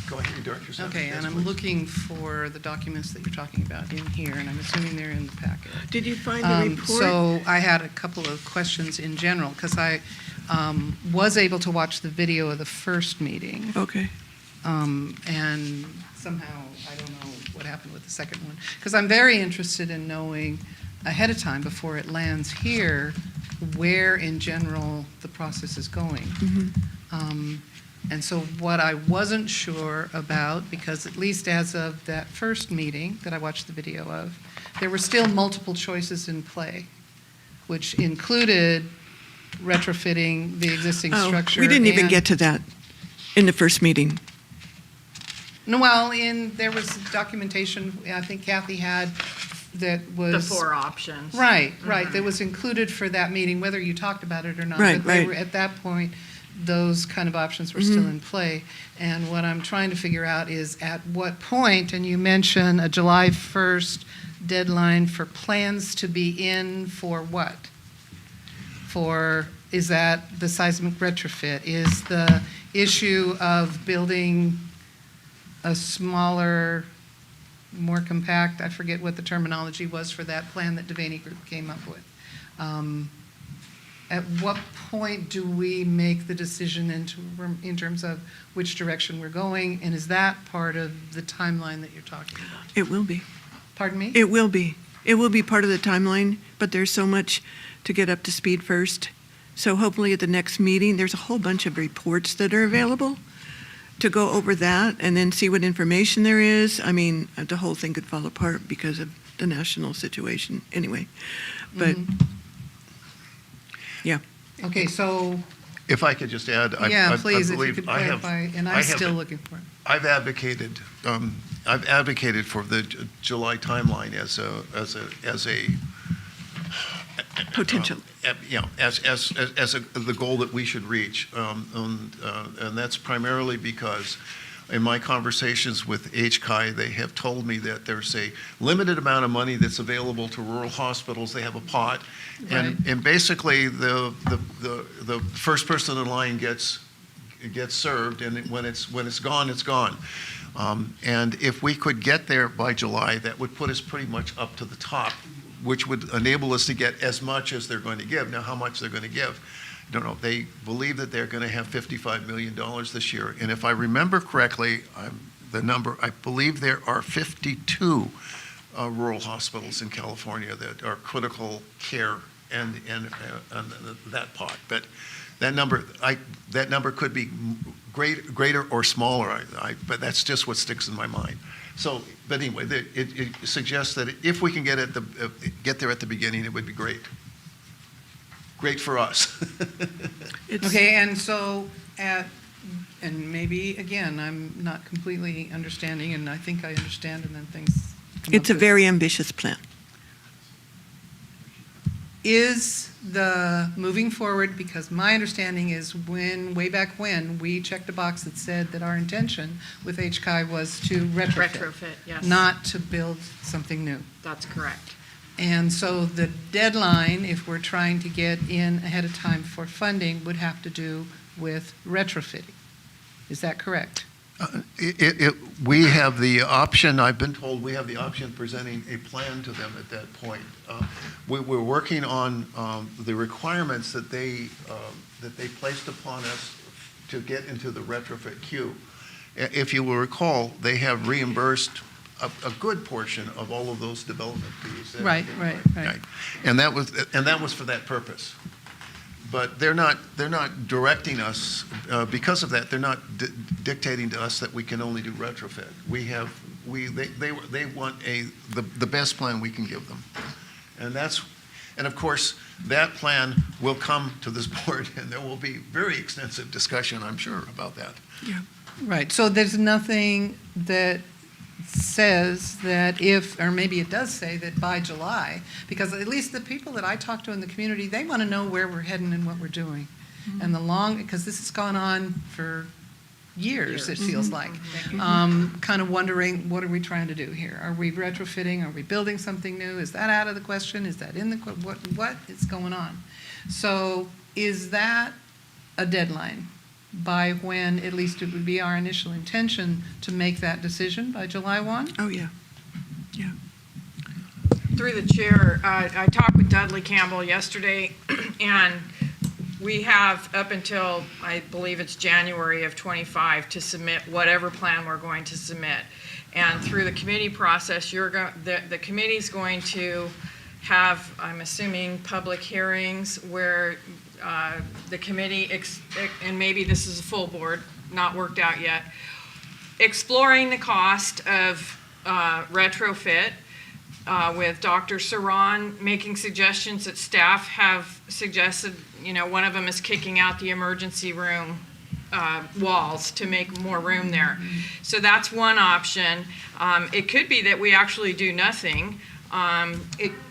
[SPEAKER 1] Go ahead, you direct yourself.
[SPEAKER 3] Okay,
[SPEAKER 1] Yes,
[SPEAKER 3] and I'm
[SPEAKER 1] please.
[SPEAKER 3] looking for the documents that you're talking about in here, and I'm assuming they're in the packet.
[SPEAKER 5] Did you find the report?
[SPEAKER 3] So I had a couple of questions in general, because I was able to watch the video of the first meeting.
[SPEAKER 5] Okay.
[SPEAKER 3] And somehow, I don't know what happened with the second one. Because I'm very interested in knowing ahead of time, before it lands here, where in general the process is going. And so what I wasn't sure about, because at least as of that first meeting that I watched the video of, there were still multiple choices in play, which included retrofitting the existing structure.
[SPEAKER 5] We didn't even
[SPEAKER 3] and-
[SPEAKER 5] get to that in the first meeting.
[SPEAKER 3] No, well, there was documentation, I think Kathy had, that was.
[SPEAKER 2] The 4 options.
[SPEAKER 3] Right, that was included for that meeting, whether you talked about it or not.
[SPEAKER 5] Right,
[SPEAKER 3] But they
[SPEAKER 5] right.
[SPEAKER 3] were, at that point, those kind of options were still in play. And what I'm trying to figure out is at what point, and you mentioned a July 1st deadline for plans to be in for what? Is that the seismic retrofit? Is the issue of building a smaller, more compact, I forget what the terminology was for that plan that Devaney Group came up with. At what point do we make the decision in terms of which direction we're going? And is that part of the timeline that you're talking about?
[SPEAKER 5] It will be.
[SPEAKER 3] Pardon me?
[SPEAKER 5] It will be. It will be part of the timeline, but there's so much to get up to speed first. So hopefully at the next meeting, there's a whole bunch of reports that are available to go over that and then see what information there is. I mean, the whole thing could fall apart because of the national situation anyway. But, yeah.
[SPEAKER 3] Okay, so,
[SPEAKER 1] If I could just add,
[SPEAKER 3] yeah,
[SPEAKER 1] I
[SPEAKER 3] please, if you
[SPEAKER 1] believe
[SPEAKER 3] could
[SPEAKER 1] I have.
[SPEAKER 3] clarify, and
[SPEAKER 1] I
[SPEAKER 3] I'm
[SPEAKER 1] have-
[SPEAKER 3] still looking for it.
[SPEAKER 1] I've advocated for the July timeline as a
[SPEAKER 5] Potential.
[SPEAKER 1] as the goal that we should reach. And that's primarily because in my conversations with HCI, they have told me that there's a limited amount of money that's available to rural hospitals. They have a pot. And basically, the first person in line gets served, and when it's gone, it's gone. And if we could get there by July, that would put us pretty much up to the top, which would enable us to get as much as they're going to give. Now, how much they're going to give, I don't know. They believe that they're going to have $55 million this year. And if I remember correctly, I believe there are 52 rural hospitals in California that are critical care and that pot. But that number could be greater or smaller. But that's just what sticks in my mind. So, but anyway, it suggests that if we can get there at the beginning, it would be great. Great for us.
[SPEAKER 3] Okay, and so and maybe, again, I'm not completely understanding, and I think I understand, and then things come
[SPEAKER 5] It's
[SPEAKER 3] up
[SPEAKER 5] a
[SPEAKER 3] with-
[SPEAKER 5] very ambitious plan.
[SPEAKER 3] Is the moving forward, because my understanding is way back when, we checked a box that said that our intention with HCI was to
[SPEAKER 2] Retrofit, yes.
[SPEAKER 3] not to build something new.
[SPEAKER 2] That's correct.
[SPEAKER 3] And so the deadline, if we're trying to get in ahead of time for funding, would have to do with retrofitting. Is that correct?
[SPEAKER 1] We have the option, I've been told, we have the option of presenting a plan to them at that point. We're working on the requirements that they placed upon us to get into the retrofit queue. If you will recall, they have reimbursed a good portion of all of those development fees.
[SPEAKER 3] Right.
[SPEAKER 1] And that was for that purpose. But they're not directing us, because of that, they're not dictating to us that we can only do retrofit. They want the best plan we can give them. And of course, that plan will come to this board, and there will be very extensive discussion, I'm sure, about that.
[SPEAKER 5] Yeah.
[SPEAKER 3] Right, so there's nothing that says that or maybe it does say that by July, because at least the people that I talk to in the community, they want to know where we're heading and what we're doing. And because this has gone on for years, it feels like. Kind of wondering, what are we trying to do here? Are we retrofitting? Are we building something new? Is that out of the question? Is that in the, what is going on? So is that a deadline by when, at least it would be our initial intention to make that decision by July 1?
[SPEAKER 5] Oh, yeah. Yeah.
[SPEAKER 2] Through the chair, I talked with Dudley Campbell yesterday, and we have up until, I believe it's January of '25 to submit whatever plan we're going to submit. And through the committee process, the committee's going to have, I'm assuming, public hearings where the committee, and maybe this is a full board, not worked out yet, exploring the cost of retrofit with Dr. Saran making suggestions that staff have suggested. One of them is kicking out the emergency room walls to make more room there. So that's one option. It could be that we actually do nothing.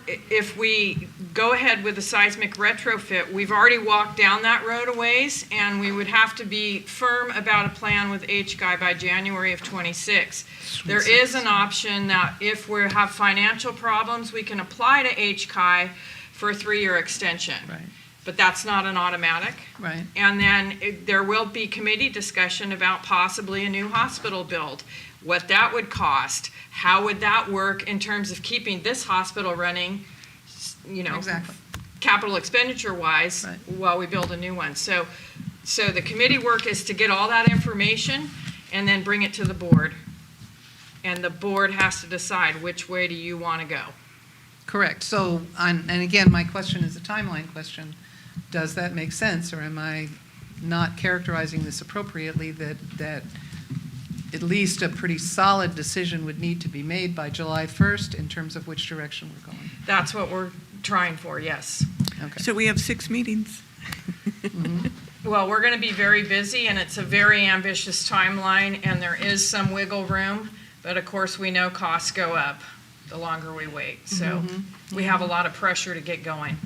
[SPEAKER 2] If we go ahead with the seismic retrofit, we've already walked down that road a ways, and we would have to be firm about a plan with HGI by January of '26. There is an option that if we have financial problems, we can apply to HGI for a 3-year extension.
[SPEAKER 3] Right.
[SPEAKER 2] But that's not an automatic.
[SPEAKER 3] Right.
[SPEAKER 2] And then there will be committee discussion about possibly a new hospital build, what that would cost, how would that work in terms of keeping this hospital running,
[SPEAKER 3] Exactly.
[SPEAKER 2] capital expenditure wise,
[SPEAKER 3] Right.
[SPEAKER 2] while we build a new one. So the committee work is to get all that information and then bring it to the board. And the board has to decide which way do you want to go.
[SPEAKER 3] Correct. So, and again, my question is a timeline question. Does that make sense, or am I not characterizing this appropriately, that at least a pretty solid decision would need to be made by July 1st in terms of which direction we're going?
[SPEAKER 2] That's what we're trying for, yes.
[SPEAKER 3] Okay.
[SPEAKER 5] So we have 6 meetings.
[SPEAKER 2] Well, we're going to be very busy, and it's a very ambitious timeline, and there is some wiggle room, but of course, we know costs go up the longer we wait. So we have a lot of pressure to get going.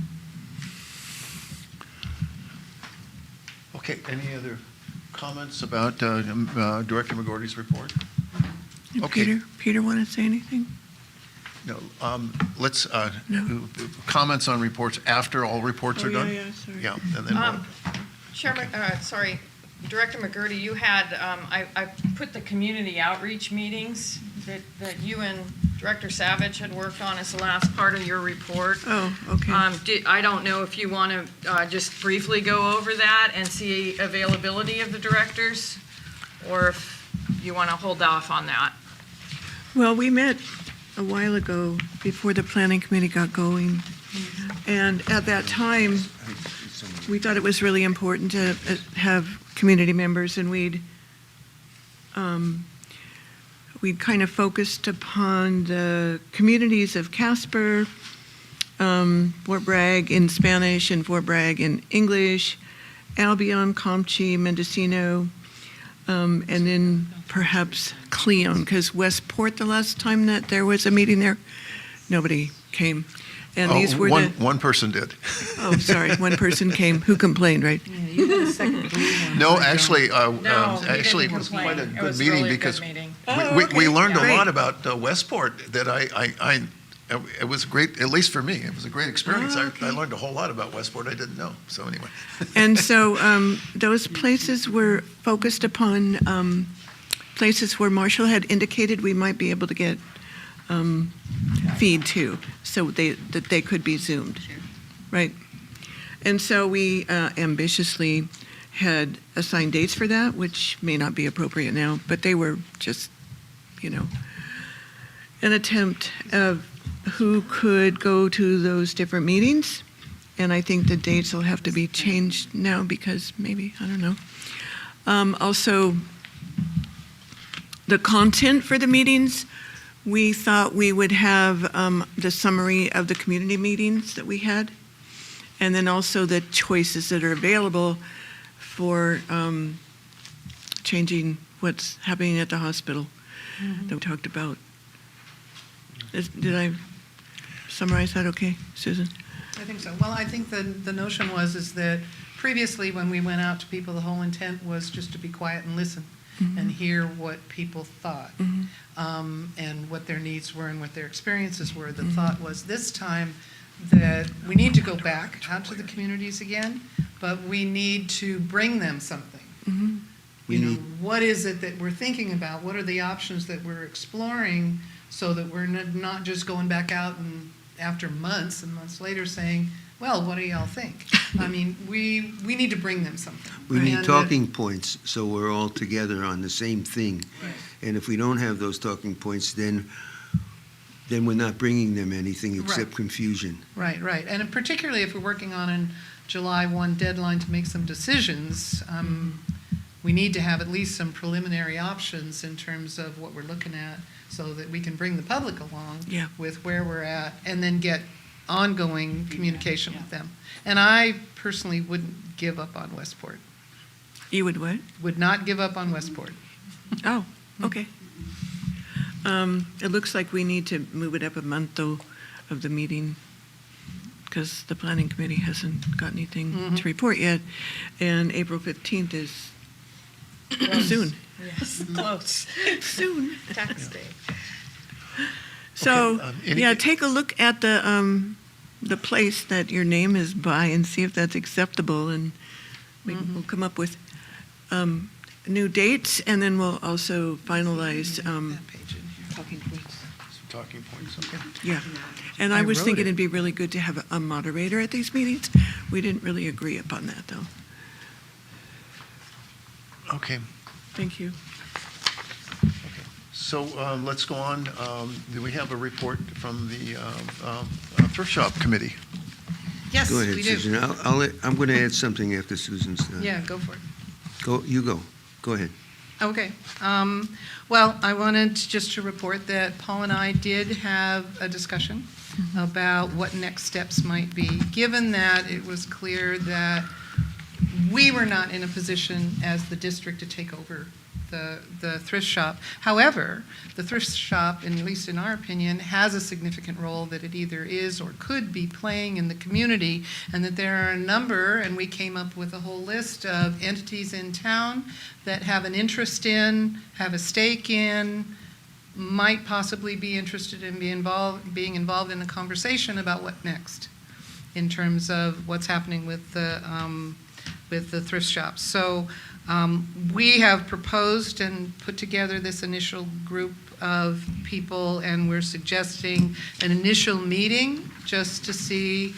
[SPEAKER 1] Okay, any other comments about Director McGordy's report? Okay.
[SPEAKER 5] Peter want to say anything?
[SPEAKER 1] No, let's, comments on reports after all reports are done?
[SPEAKER 5] Sorry.
[SPEAKER 1] Yeah, and then we'll.
[SPEAKER 2] Chairman, sorry, Director McGurdy, you had, I put the community outreach meetings that you and Director Savage had worked on as the last part of your report.
[SPEAKER 5] Oh, okay.
[SPEAKER 2] I don't know if you want to just briefly go over that and see availability of the directors, or if you want to hold off on that.
[SPEAKER 5] Well, we met a while ago before the planning committee got going. And at that time, we thought it was really important to have community members, and we'd kind of focused upon the communities of Casper, Fort Bragg in Spanish and Fort Bragg in English, Albion, Comchi, Mendocino, and then perhaps Cleon, because Westport, the last time that there was a meeting there, nobody came. And these were
[SPEAKER 1] one person did.
[SPEAKER 5] Oh, sorry, one person came who complained, right?
[SPEAKER 3] Yeah, you had a second blue one.
[SPEAKER 1] No, actually,
[SPEAKER 2] No, he
[SPEAKER 1] actually, it
[SPEAKER 2] didn't
[SPEAKER 1] was
[SPEAKER 2] complain.
[SPEAKER 1] quite a
[SPEAKER 2] It
[SPEAKER 1] good
[SPEAKER 2] was
[SPEAKER 1] meeting
[SPEAKER 2] really a good
[SPEAKER 1] because
[SPEAKER 2] meeting.
[SPEAKER 1] we learned a
[SPEAKER 5] Great.
[SPEAKER 1] lot about Westport that it was great, at least for me. It was a great experience. I learned a whole lot about Westport I didn't know. So anyway.
[SPEAKER 5] And so those places were focused upon places where Marshall had indicated we might be able to get feed to, so that they could be Zoomed, right? And so we ambitiously had assigned dates for that, which may not be appropriate now, but they were just, an attempt of who could go to those different meetings. And I think the dates will have to be changed now because maybe, I don't know. Also, the content for the meetings, we thought we would have the summary of the community meetings that we had, and then also the choices that are available for changing what's happening at the hospital that we talked about. Did I summarize that okay, Susan?
[SPEAKER 3] I think so. Well, I think the notion is that previously when we went out to people, the whole intent was just to be quiet and listen and hear what people thought and what their needs were and what their experiences were. The thought was this time that we need to go back out to the communities again, but we need to bring them something. What is it that we're thinking about? What are the options that we're exploring so that we're not just going back out and after months and months later saying, well, what do y'all think? I mean, we need to bring them something.
[SPEAKER 6] We need
[SPEAKER 3] And,
[SPEAKER 6] talking points, so we're all together on the same thing.
[SPEAKER 3] Right.
[SPEAKER 6] And if we don't have those talking points, then we're not bringing them anything except
[SPEAKER 3] Right.
[SPEAKER 6] confusion.
[SPEAKER 3] Right, right. And particularly if we're working on a July 1 deadline to make some decisions, we need to have at least some preliminary options in terms of what we're looking at so that we can bring the public along
[SPEAKER 5] Yeah.
[SPEAKER 3] with where we're at and then get ongoing communication with them. And I personally wouldn't give up on Westport.
[SPEAKER 5] You would what?
[SPEAKER 3] Would not give up on Westport.
[SPEAKER 5] Oh, okay. It looks like we need to move it up a month, though, of the meeting, because the planning committee hasn't got anything to report yet, and April 15th is soon.
[SPEAKER 2] Yes, close.
[SPEAKER 5] Soon.
[SPEAKER 2] Tax day.
[SPEAKER 5] So,
[SPEAKER 1] any-
[SPEAKER 5] yeah, take a look at the place that your name is by and see if that's acceptable, and we'll come up with new dates, and then we'll also finalize
[SPEAKER 3] That page in here.
[SPEAKER 5] talking points.
[SPEAKER 1] Some talking points, okay.
[SPEAKER 5] Yeah. And I
[SPEAKER 3] I
[SPEAKER 5] was
[SPEAKER 3] wrote
[SPEAKER 5] thinking
[SPEAKER 3] it.
[SPEAKER 5] it'd be really good to have a moderator at these meetings. We didn't really agree upon that, though.
[SPEAKER 1] Okay,
[SPEAKER 5] Thank you.
[SPEAKER 1] so let's go on. Do we have a report from the Thrift Shop Committee?
[SPEAKER 3] Yes,
[SPEAKER 6] Go ahead,
[SPEAKER 3] we do.
[SPEAKER 6] Susan. I'm going to add something after Susan's done.
[SPEAKER 3] Yeah, go for it.
[SPEAKER 6] Go ahead.
[SPEAKER 3] Okay. Well, I wanted just to report that Paul and I did have a discussion about what next steps might be, given that it was clear that we were not in a position as the district to take over the thrift shop. However, the thrift shop, at least in our opinion, has a significant role that it either is or could be playing in the community, and that there are a number, and we came up with a whole list of entities in town that have an interest in, have a stake in, might possibly be interested in being involved in a conversation about what next in terms of what's happening with the thrift shops. So we have proposed and put together this initial group of people, and we're suggesting an initial meeting just to see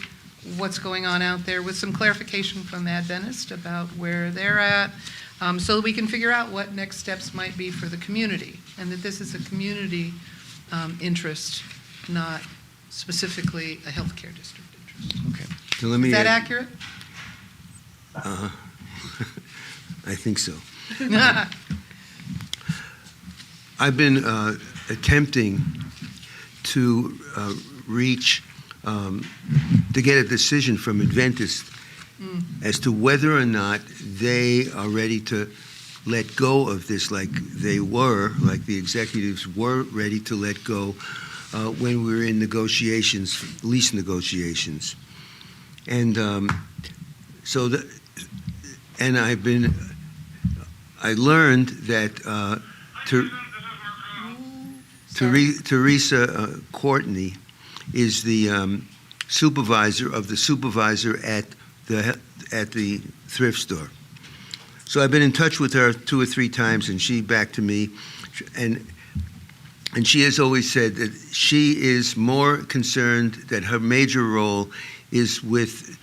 [SPEAKER 3] what's going on out there with some clarification from Adventist about where they're at, so that we can figure out what next steps might be for the community, and that this is a community interest, not specifically a healthcare district interest.
[SPEAKER 1] Okay.
[SPEAKER 6] So let me
[SPEAKER 3] Is that
[SPEAKER 6] add-
[SPEAKER 3] accurate?
[SPEAKER 6] I think so. I've been attempting to reach, to get a decision from Adventist as to whether or not they are ready to let go of this like the executives were ready to let go when we were in negotiations, lease negotiations. And I learned that Teresa Courtney is the supervisor of the supervisor at the thrift store. So I've been in touch with her 2 or 3 times, and she back to me, and she has always said that she is more concerned that her major role is with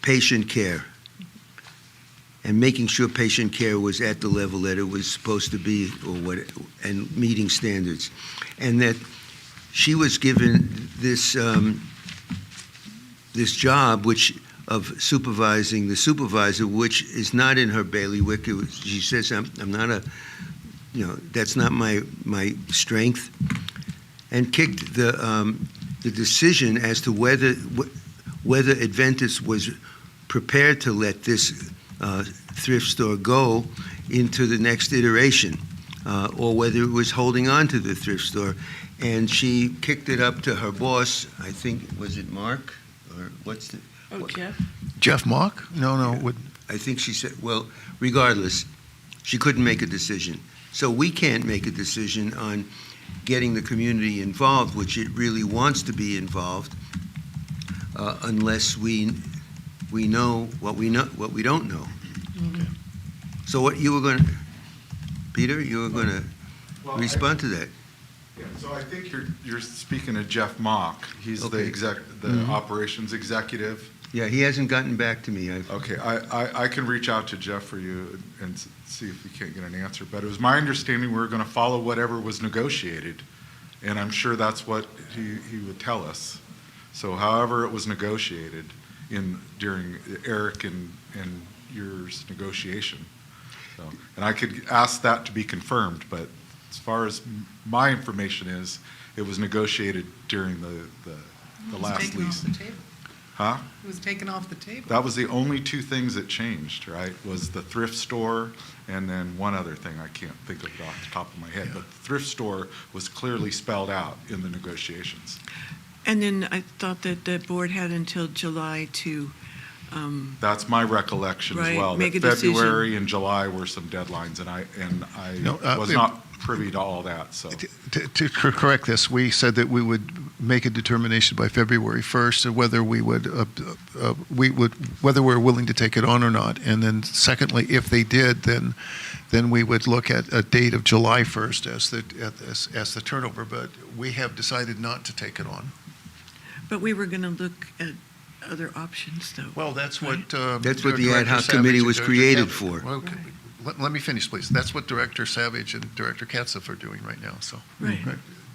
[SPEAKER 6] patient care and making sure patient care was at the level that it was supposed to be, and meeting standards, and that she was given this this job of supervising the supervisor, which is not in her bailiwick. She says, I'm not that's not my strength, and kicked the decision as to whether Adventist was prepared to let this thrift store go into the next iteration, or whether it was holding on to the thrift store. And she kicked it up to her boss, I think, was it Mark? Or what's the...
[SPEAKER 5] Oh, Jeff?
[SPEAKER 1] Jeff Mock? No.
[SPEAKER 6] I think she said, well, regardless, she couldn't make a decision. So we can't make a decision on getting the community involved, which it really wants to be involved, unless we know what we don't know.
[SPEAKER 1] Okay.
[SPEAKER 6] So what you were going to, Peter, you were going to respond to that.
[SPEAKER 10] Yeah, so I think you're speaking to Jeff Mock. He's the
[SPEAKER 6] Okay.
[SPEAKER 10] operations executive.
[SPEAKER 6] Yeah, he hasn't gotten back to me.
[SPEAKER 10] Okay, I can reach out to Jeff for you and see if we can't get an answer. But it was my understanding we were going to follow whatever was negotiated, and I'm sure that's what he would tell us. So however it was negotiated during Eric and yours negotiation. So, and I could ask that to be confirmed, but as far as my information is, it was negotiated during the last
[SPEAKER 3] Taken off
[SPEAKER 10] lease.
[SPEAKER 3] the table.
[SPEAKER 10] Huh?
[SPEAKER 3] It was taken off the table.
[SPEAKER 10] That was the only two things that changed, right? Was the thrift store and then one other thing I can't think of it off the top of my head. But the thrift store was clearly spelled out in the negotiations.
[SPEAKER 5] And then I thought that the board had until July to,
[SPEAKER 10] That's my recollection as
[SPEAKER 5] Right,
[SPEAKER 10] well.
[SPEAKER 5] make
[SPEAKER 10] That
[SPEAKER 5] a decision.
[SPEAKER 10] February and July were some deadlines, and I
[SPEAKER 1] No,
[SPEAKER 10] was not privy to all that. So
[SPEAKER 1] To correct this, we said that we would make a determination by February 1st of whether whether we're willing to take it on or not. And then secondly, if they did, then we would look at a date of July 1st as the turnover. But we have decided not to take it on.
[SPEAKER 5] but we were going to look at other options, though.
[SPEAKER 1] Well, that's what.
[SPEAKER 6] That's what the
[SPEAKER 1] Director
[SPEAKER 6] ad hoc
[SPEAKER 1] Savage
[SPEAKER 6] committee
[SPEAKER 1] and
[SPEAKER 6] was
[SPEAKER 1] Director
[SPEAKER 6] created
[SPEAKER 1] Katz-
[SPEAKER 6] for.
[SPEAKER 1] Well, let me finish, please. That's what Director Savage and Director Katzoff are doing right now, so.
[SPEAKER 5] Right.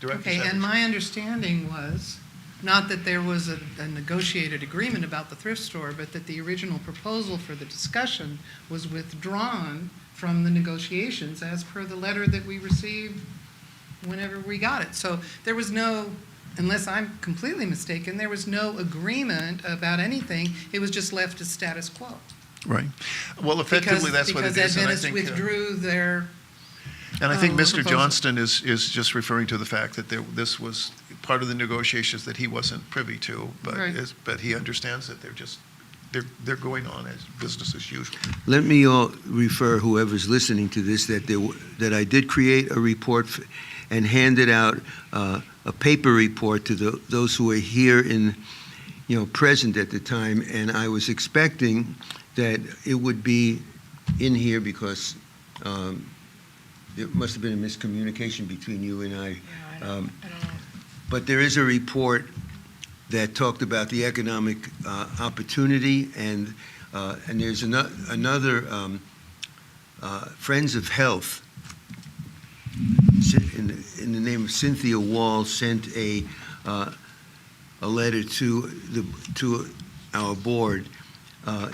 [SPEAKER 1] Director
[SPEAKER 3] Okay,
[SPEAKER 1] Savage.
[SPEAKER 3] and my understanding was, not that there was a negotiated agreement about the thrift store, but that the original proposal for the discussion was withdrawn from the negotiations as per the letter that we received whenever we got it. So there was no, unless I'm completely mistaken, there was no agreement about anything. It was just left as status quo.
[SPEAKER 1] Right. Well, effectively, that's what it is. And I
[SPEAKER 3] Because
[SPEAKER 1] think,
[SPEAKER 3] Adventist withdrew their,
[SPEAKER 1] and I think Mr.
[SPEAKER 3] proposal.
[SPEAKER 1] Johnston is just referring to the fact that this was part of the negotiations that he wasn't privy to,
[SPEAKER 3] Right.
[SPEAKER 1] but he understands that they're going on as business as usual.
[SPEAKER 6] Let me refer whoever's listening to this that I did create a report and handed out a paper report to those who were here present at the time, and I was expecting that it would be in here because there must have been a miscommunication between you and I.
[SPEAKER 2] I don't know.
[SPEAKER 6] But there is a report that talked about the economic opportunity, and there's another Friends of Health in the name of Cynthia Wall sent a letter to our board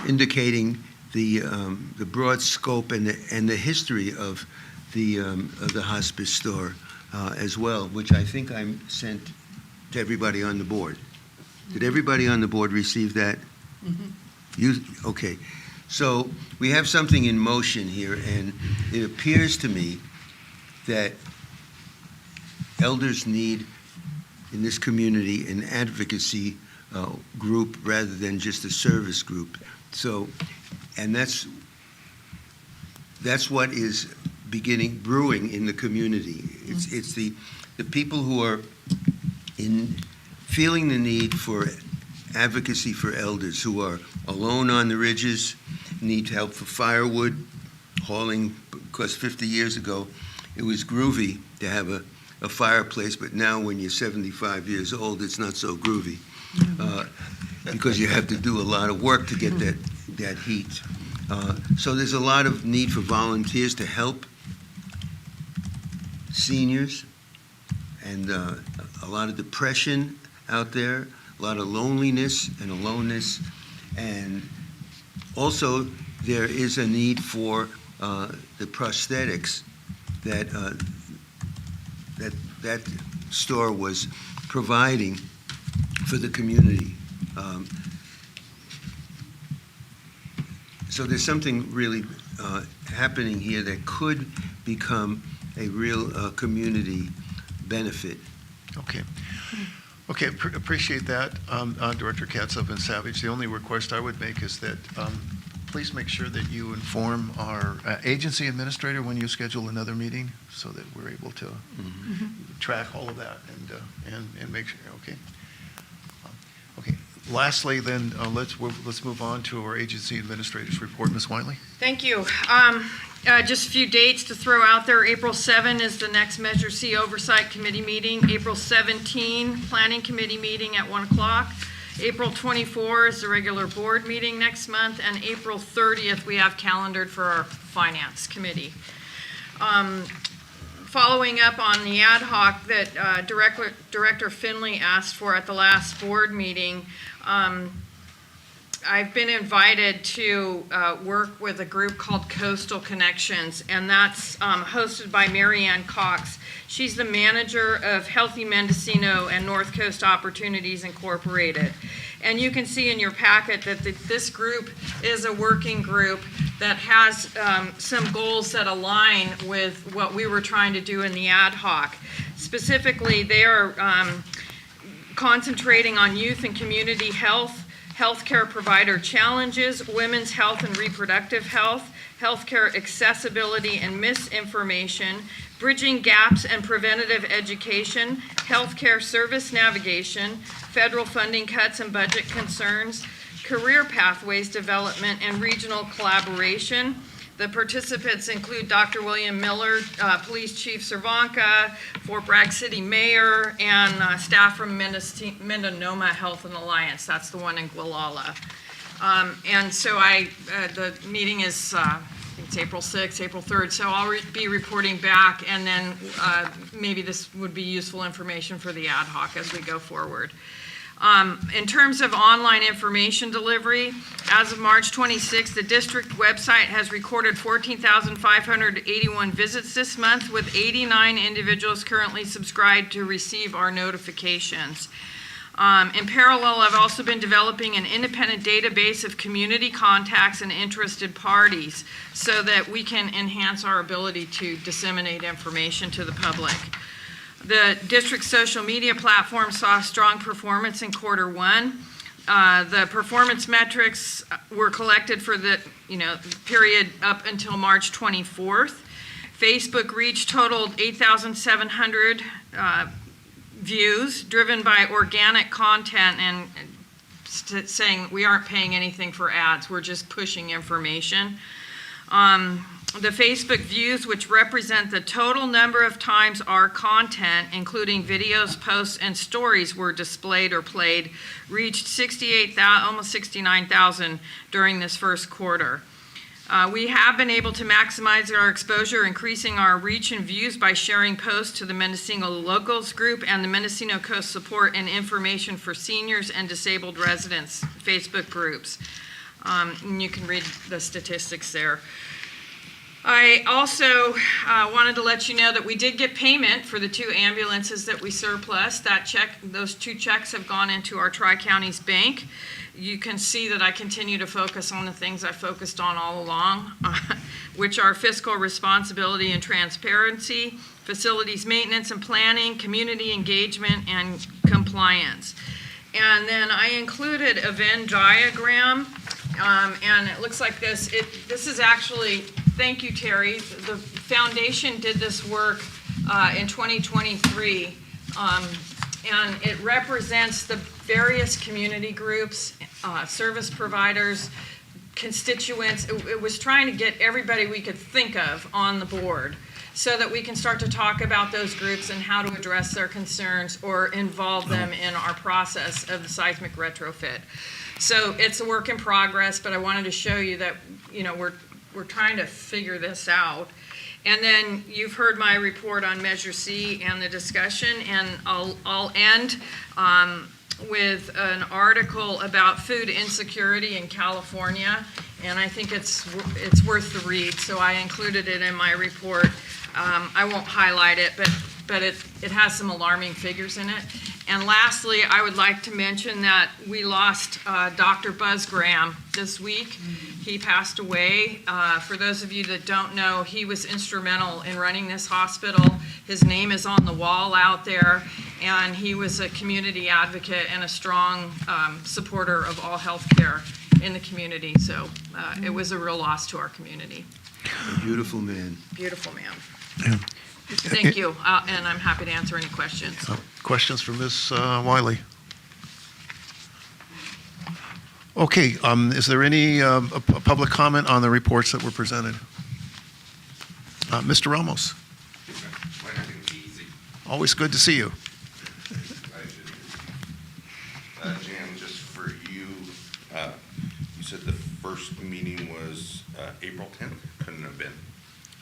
[SPEAKER 6] indicating the broad scope and the history of the hospice store as well, which I think I sent to everybody on the board. Did everybody on the board receive that? Okay. So we have something in motion here, and it appears to me that elders need in this community an advocacy group rather than just a service group. So, and that's what is brewing in the community. It's the people who are feeling the need for advocacy for elders who are alone on the ridges, need help for firewood, hauling, because 50 years ago it was groovy to have a fireplace, but now when you're 75 years old, it's not so groovy because you have to do a lot of work to get that heat. So there's a lot of need for volunteers to help seniors, and a lot of depression out there, a lot of loneliness and aloneness, and also there is a need for the prosthetics that store was providing for the community. So there's something really happening here that could become a real community benefit.
[SPEAKER 1] Okay. Okay, appreciate that, Director Katzoff and Savage. The only request I would make is that please make sure that you inform our agency administrator when you schedule another meeting so that we're able to track all of that and make sure, okay? Okay, lastly then, let's move on to our agency administrator's report. Ms. Wiley?
[SPEAKER 2] Thank you. Just a few dates to throw out there. April 7 is the next Measure C Oversight Committee meeting. April 17, Planning Committee meeting at 1 o'clock. April 24 is the regular board meeting next month, and April 30th we have calendared for our Finance Committee. Following up on the ad hoc that Director Finley asked for at the last board meeting, I've been invited to work with a group called Coastal Connections, and that's hosted by Mary Ann Cox. She's the manager of Healthy Mendocino and North Coast Opportunities Incorporated. And you can see in your packet that this group is a working group that has some goals that align with what we were trying to do in the ad hoc. Specifically, they are concentrating on youth and community health, healthcare provider challenges, women's health and reproductive health, healthcare accessibility and misinformation, bridging gaps and preventative education, healthcare service navigation, federal funding cuts and budget concerns, career pathways development and regional collaboration. The participants include Dr. William Miller, Police Chief Cervanka, Fort Bragg City Mayor, and staff from Mendocino Health and Alliance. That's the one in Gualala. And so the meeting is, I think it's April 6th, April 3rd, so I'll be reporting back, and then maybe this would be useful information for the ad hoc as we go forward. In terms of online information delivery, as of March 26th, the district website has recorded 14,581 visits this month, with 89 individuals currently subscribed to receive our notifications. In parallel, I've also been developing an independent database of community contacts and interested parties so that we can enhance our ability to disseminate information to the public. The district social media platform saw strong performance in Q1. The performance metrics were collected for the period up until March 24th. Facebook reach totaled 8,700 views, driven by organic content and saying we aren't paying anything for ads, we're just pushing information. The Facebook views, which represent the total number of times our content, including videos, posts, and stories, were displayed or played, reached 68,000, almost 69,000 during this first quarter. We have been able to maximize our exposure, increasing our reach and views by sharing posts to the Mendocino Locals Group and the Mendocino Coast Support and Information for Seniors and Disabled Residents Facebook groups. And you can read the statistics there. I also wanted to let you know that we did get payment for the 2 ambulances that we surplus. Those 2 checks have gone into our Tri-Counties Bank. You can see that I continue to focus on the things I focused on all along, which are fiscal responsibility and transparency, facilities maintenance and planning, community engagement, and compliance. And then I included a Venn diagram, and it looks like this. This is actually, thank you, Terry. The foundation did this work in 2023, and it represents the various community groups, service providers, constituents. It was trying to get everybody we could think of on the board so that we can start to talk about those groups and how to address their concerns or involve them in our process of the seismic retrofit. So it's a work in progress, but I wanted to show you that, we're trying to figure this out. And then you've heard my report on Measure C and the discussion, and I'll end with an article about food insecurity in California, and I think it's worth the read, so I included it in my report. I won't highlight it, but it has some alarming figures in it. And lastly, I would like to mention that we lost Dr. Buzz Graham this week. He passed away. For those of you that don't know, he was instrumental in running this hospital. His name is on the wall out there, and he was a community advocate and a strong supporter of all healthcare in the community. So it was a real loss to our community.
[SPEAKER 6] A beautiful man.
[SPEAKER 2] Beautiful man.
[SPEAKER 1] Yeah.
[SPEAKER 2] Thank you, and I'm happy to answer any questions.
[SPEAKER 1] Questions for Ms. Wiley? Okay, is there any public comment on the reports that were presented? Mr. Ramos,
[SPEAKER 11] Easy.
[SPEAKER 1] always good to see you.
[SPEAKER 11] Jan, just for you, you said the first meeting was April 10th? Couldn't have been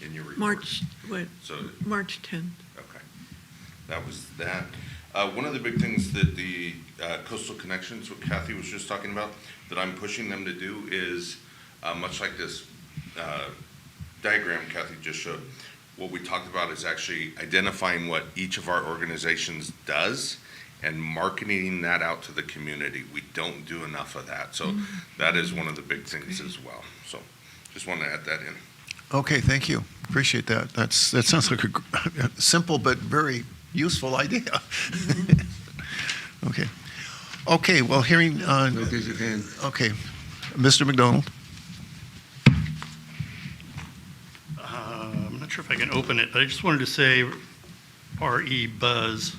[SPEAKER 11] in your report.
[SPEAKER 5] March 10th.
[SPEAKER 11] Okay. That was that. One of the big things that the Coastal Connections, what Kathy was just talking about, that I'm pushing them to do is, much like this diagram Kathy just showed, what we talked about is actually identifying what each of our organizations does and marketing that out to the community. We don't do enough of that. So that is one of the big things as well. So just want to add that in.
[SPEAKER 1] Okay, thank you. Appreciate that. That sounds like a simple but very useful idea. Okay. Okay, well, hearing,
[SPEAKER 6] Raise your hand.
[SPEAKER 1] okay, Mr. McDonald.
[SPEAKER 8] I'm not sure if I can open it, but I just wanted to say RE Buzz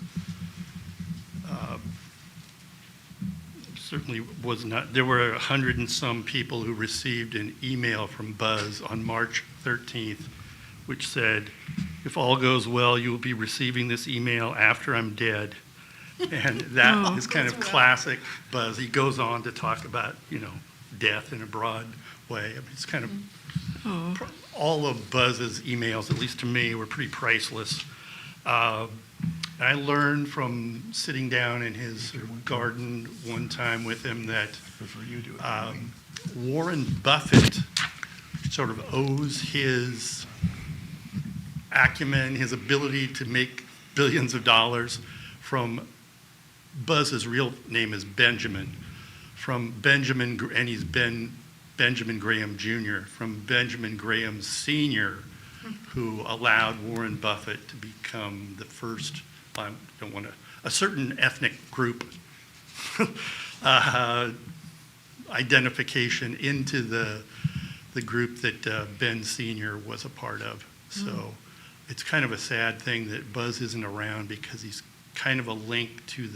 [SPEAKER 8] certainly was not, there were 100 and some people who received an email from Buzz on March 13th, which said, if all goes well, you will be receiving this email after I'm dead. And that is kind of classic Buzz. He goes on to talk about, death in a broad way. I mean, it's kind of, all of Buzz's emails, at least to me, were pretty priceless. I learned from sitting down in his garden one time with him that Warren Buffett sort of owes his acumen, his ability to make billions of dollars from Buzz's real name is Benjamin, from Benjamin, and he's Benjamin Graham Jr., from Benjamin Graham Sr., who allowed Warren Buffett to become the first, I don't want to, a certain ethnic group identification into the group that Ben Sr. was a part of. So it's kind of a sad thing that Buzz isn't around because he's kind of a link to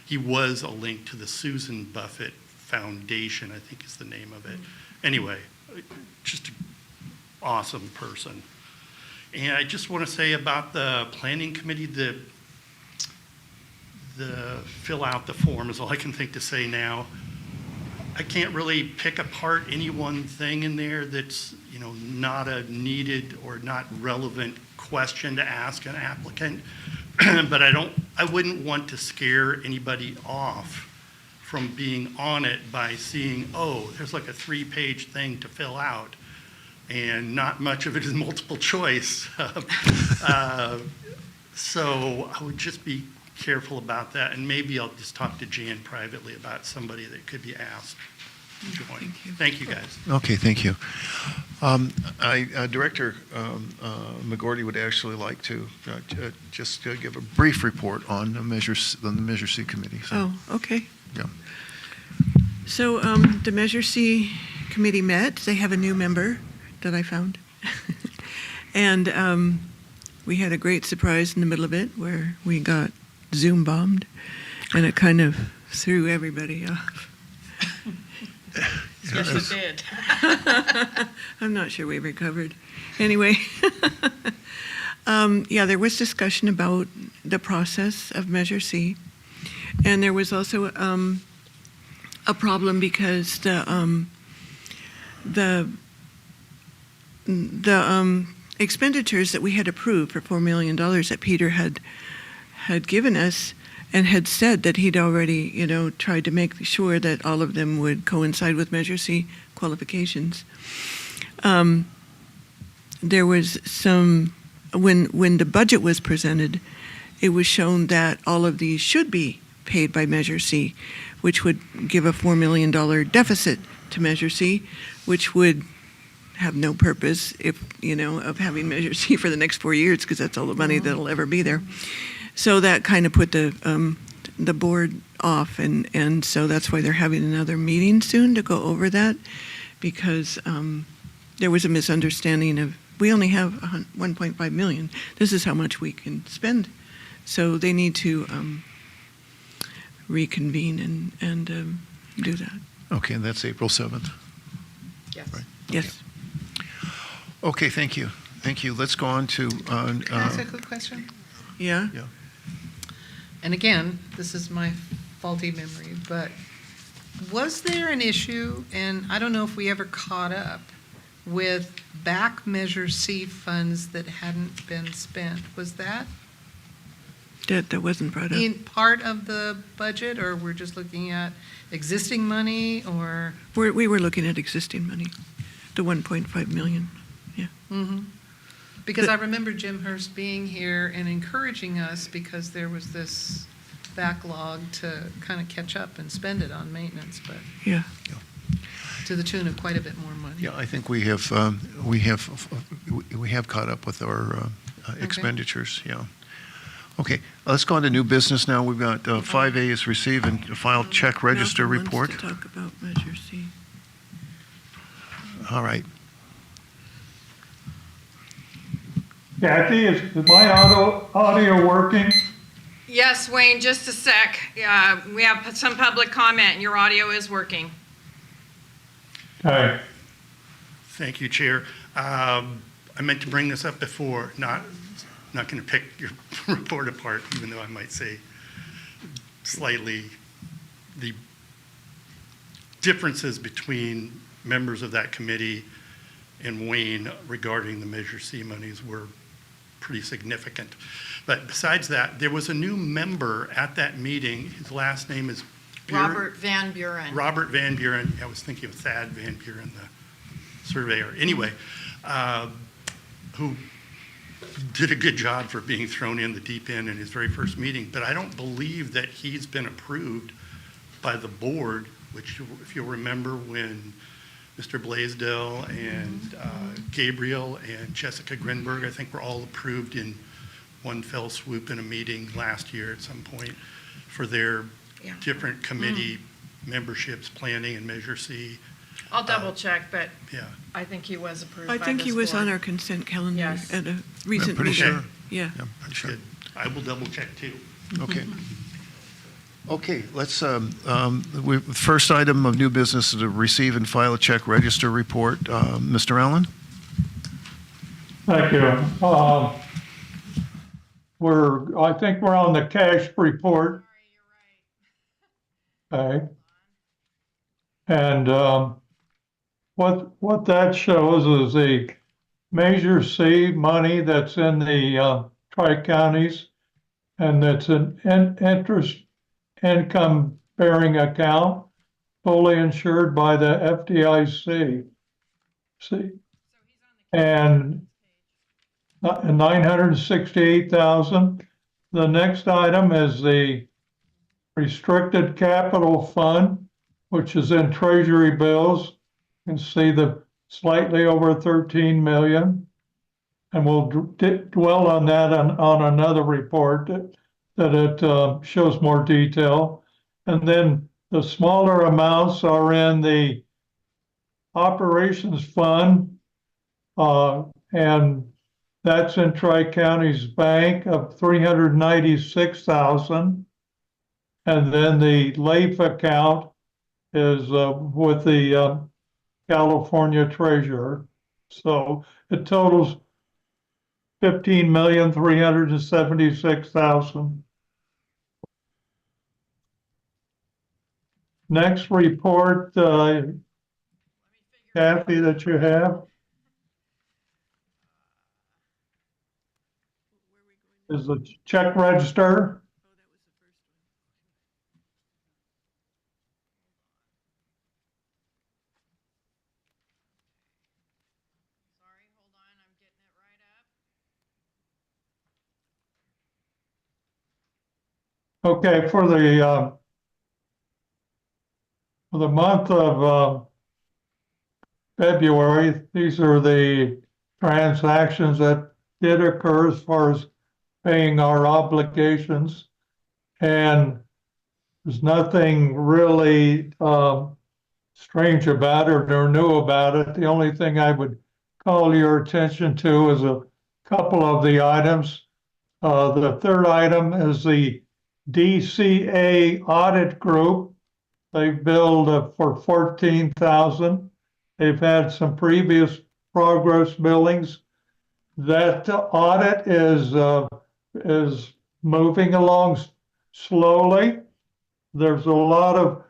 [SPEAKER 8] he was a link to the Susan Buffett Foundation, I think is the name of it. Anyway, just an awesome person. And I just want to say about the planning committee, the fill out the form is all I can think to say now. I can't really pick apart any one thing in there that's, not a needed or not relevant question to ask an applicant. But I wouldn't want to scare anybody off from being on it by seeing, there's like a 3-page thing to fill out. And not much of it is multiple choice. So I would just be careful about that, and maybe I'll just talk to Jan privately about somebody that could be asked to join. Thank you, guys.
[SPEAKER 1] Okay, thank you. Director McGordy would actually like to just give a brief report on the Measure C committee. So,
[SPEAKER 5] Okay.
[SPEAKER 1] yeah.
[SPEAKER 5] So the Measure C committee met. They have a new member that I found. And we had a great surprise in the middle of it where we got Zoom bombed, and it kind of threw everybody off.
[SPEAKER 2] Yes, it did.
[SPEAKER 5] I'm not sure we recovered. Anyway, there was discussion about the process of Measure C, and there was also a problem because the expenditures that we had approved for $4 million that Peter had given us and had said that he'd already, tried to make sure that all of them would coincide with Measure C qualifications. There was some, when the budget was presented, it was shown that all of these should be paid by Measure C, which would give a $4 million deficit to Measure C, which would have no purpose of having Measure C for the next 4 years, because that's all the money that'll ever be there. So that kind of put the board off, and so that's why they're having another meeting soon to go over that, because there was a misunderstanding of, we only have 1.5 million. This is how much we can spend. So they need to reconvene and do that.
[SPEAKER 1] Okay, and that's April 7th.
[SPEAKER 2] Yes.
[SPEAKER 1] Right.
[SPEAKER 5] Yes.
[SPEAKER 1] Okay, thank you. Thank you. Let's go on to,
[SPEAKER 3] Can I ask a quick question?
[SPEAKER 5] Yeah?
[SPEAKER 3] And again, this is my faulty memory, but was there an issue, and I don't know if we ever caught up, with back Measure C funds that hadn't been spent? Was that
[SPEAKER 5] That wasn't brought up.
[SPEAKER 3] in part of the budget, or we're just looking at existing money, or?
[SPEAKER 5] We were looking at existing money, the 1.5 million.
[SPEAKER 3] Mhm. Because I remember Jim Hurst being here and encouraging us because there was this backlog to kind of catch up and spend it on maintenance, but
[SPEAKER 5] Yeah.
[SPEAKER 3] to the tune of quite a bit more money.
[SPEAKER 1] yeah, I think we have caught up with our expenditures, yeah. Okay, let's go on to new business now. We've got 5A is receive and file check register
[SPEAKER 5] Malcolm
[SPEAKER 1] report.
[SPEAKER 5] wants to talk about Measure C.
[SPEAKER 1] All right.
[SPEAKER 7] Kathy, is my audio working?
[SPEAKER 2] Yes, Wayne, just a sec. We have some public comment, and your audio is working.
[SPEAKER 7] Okay.
[SPEAKER 8] Thank you, Chair. I meant to bring this up before, not going to pick your report apart, even though I might say slightly the differences between members of that committee and Wayne regarding the Measure C monies were pretty significant. But besides that, there was a new member at that meeting. His last name is
[SPEAKER 2] Robert Van Buren.
[SPEAKER 8] Robert Van Buren. I was thinking of Thad Van Buren, the surveyor. Anyway, who did a good job for being thrown in the deep end in his very first meeting. But I don't believe that he's been approved by the board, which, if you'll remember, when Mr. Blaisdell and Gabriel and Jessica Grinberg, I think, were all approved in one fell swoop in a meeting last year at some point for their
[SPEAKER 2] Yeah.
[SPEAKER 8] different committee memberships, planning and Measure C.
[SPEAKER 2] I'll double check, but
[SPEAKER 8] Yeah.
[SPEAKER 2] I think he was approved
[SPEAKER 5] I
[SPEAKER 2] by
[SPEAKER 5] think he
[SPEAKER 2] this
[SPEAKER 5] was on
[SPEAKER 2] board.
[SPEAKER 5] our consent calendar
[SPEAKER 2] Yes.
[SPEAKER 5] at a recent
[SPEAKER 1] pretty
[SPEAKER 5] meeting.
[SPEAKER 1] sure.
[SPEAKER 5] Yeah.
[SPEAKER 1] Yeah, pretty sure.
[SPEAKER 8] Good. I will double check too.
[SPEAKER 1] Okay. Okay, let's, first item of new business is to receive and file a check register report. Mr. Allen?
[SPEAKER 7] Thank you. I think we're on the cash report. Okay. And what that shows is the Measure C money that's in the tri-counties, and that's an interest income bearing account fully insured by the FDIC. See? And 968,000. The next item is the restricted capital fund, which is in treasury bills. You can see the slightly over 13 million. And we'll dwell on that on another report that it shows more detail. And then the smaller amounts are in the operations fund, and that's in Tri-County's bank of 396,000. And then the LAIF account is with the California Treasurer. So it totals 15,376,000. Next report, Kathy, that you have is the check register.
[SPEAKER 2] Sorry, hold on, I'm getting it right up.
[SPEAKER 7] Okay, for the month of February, these are the transactions that did occur as far as paying our obligations. And there's nothing really strange about it or new about it. The only thing I would call your attention to is a couple of the items. The third item is the DCA audit group. They've billed for 14,000. They've had some previous progress billings That audit is moving along slowly. There's a lot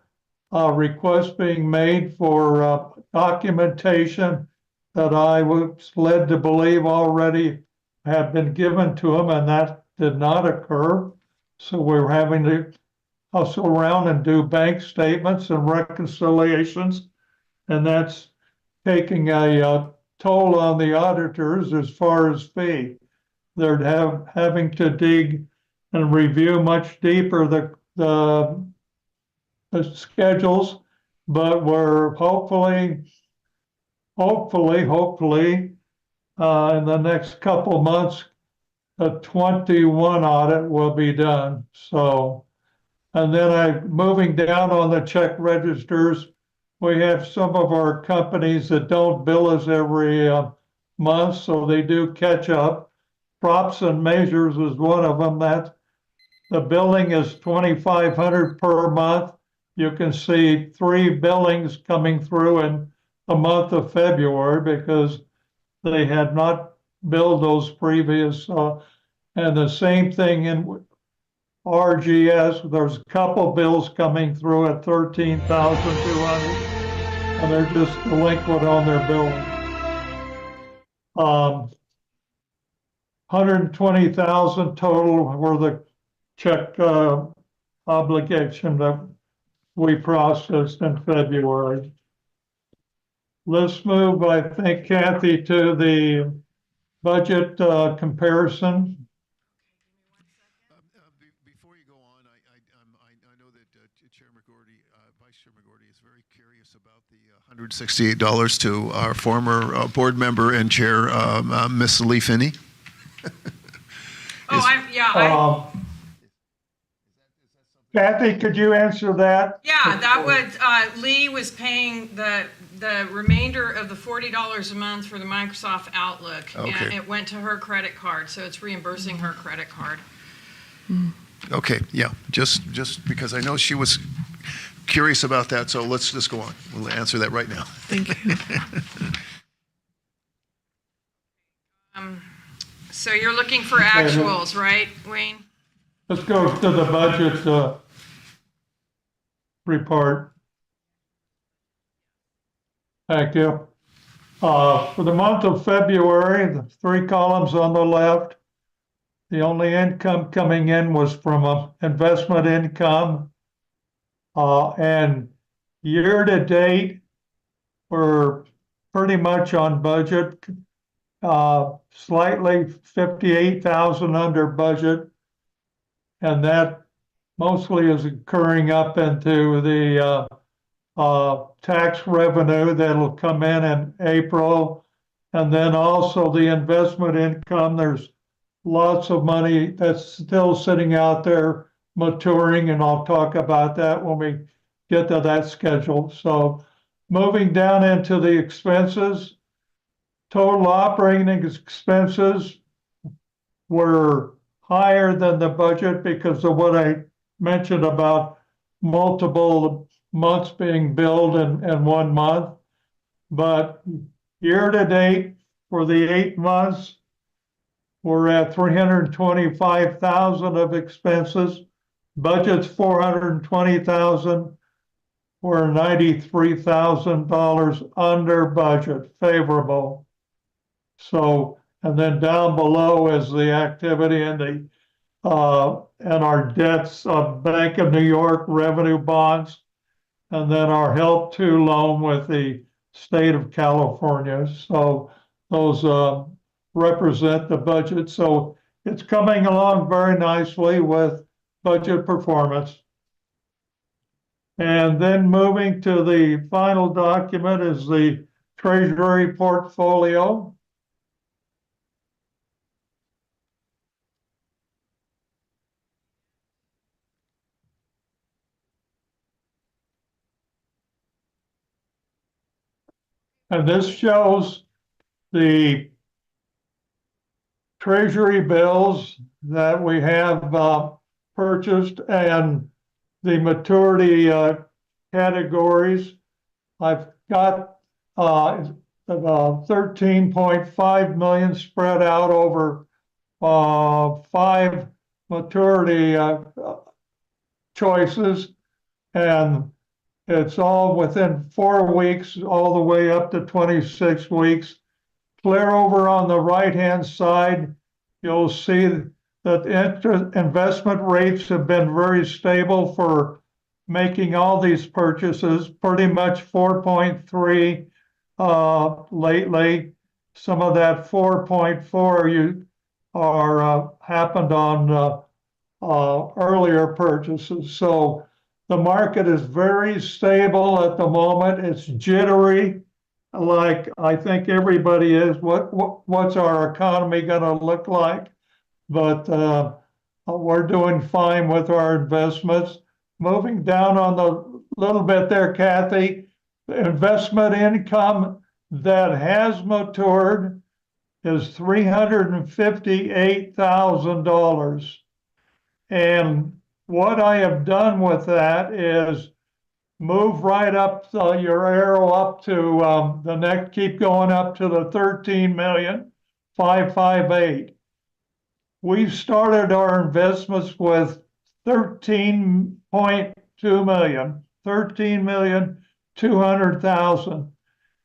[SPEAKER 7] of requests being made for documentation that I was led to believe already had been given to them, and that did not occur. So we're having to hustle around and do bank statements and reconciliations, and that's taking a toll on the auditors as far as fee. They're having to dig and review much deeper the schedules, but we're hopefully, in the next couple months, a 21 audit will be done. So, and then moving down on the check registers, we have some of our companies that don't bill us every month, so they do catch up. Props and Measures is one of them. That the billing is $2,500 per month. You can see 3 billings coming through in the month of February because they had not billed those previous. And the same thing in RGS. There's a couple bills coming through at $13,200, and they're just delinquent on their billing. 120,000 total were the check obligation that we processed in February. Let's move, I think, Kathy, to the budget comparison.
[SPEAKER 1] Before you go on, I know that Chair McGordy, Vice Chair McGordy is very curious about the $168 to our former board member and chair, Miss Lee Finney.
[SPEAKER 7] Kathy, could you answer that?
[SPEAKER 2] Yeah, that was, Lee was paying the remainder of the $40 a month for the Microsoft Outlook.
[SPEAKER 1] Okay.
[SPEAKER 2] And it went to her credit card, so it's reimbursing her credit card.
[SPEAKER 1] Okay, yeah, just because I know she was curious about that, so let's just go on. We'll answer that right now.
[SPEAKER 5] Thank you.
[SPEAKER 2] So you're looking for actuals, right, Wayne?
[SPEAKER 7] Let's go to the budget report. Thank you. For the month of February, the 3 columns on the left, the only income coming in was from investment income. And year to date, we're pretty much on budget, slightly 58,000 under budget. And that mostly is occurring up into the tax revenue that'll come in April. And then also the investment income, there's lots of money that's still sitting out there maturing, and I'll talk about that when we get to that schedule. So moving down into the expenses, total operating expenses were higher than the budget because of what I mentioned about multiple months being billed in 1 month. But year to date for the 8 months, we're at 325,000 of expenses. Budget's 420,000. We're $93,000 under budget, favorable. So, and then down below is the activity and our debts of Bank of New York revenue bonds, and then our Help To loan with the state of California. So those represent the budget. So it's coming along very nicely with budget performance. And then moving to the final document is the Treasury portfolio. And this shows the Treasury bills that we have purchased and the maturity categories. I've got 13.5 million spread out over 5 maturity choices. And it's all within 4 weeks, all the way up to 26 weeks. Clear over on the right-hand side, you'll see that investment rates have been very stable for making all these purchases, pretty much 4.3 lately. Some of that 4.4 happened on earlier purchases. So the market is very stable at the moment. It's jittery, like I think everybody is. What's our economy going to look like? But we're doing fine with our investments. Moving down on the little bit there, Kathy, investment income that has matured is $358,000. And what I have done with that is move right up your arrow up to the next, keep going up to the 13,558,000. We've started our investments with 13.2 million, 13,200,000.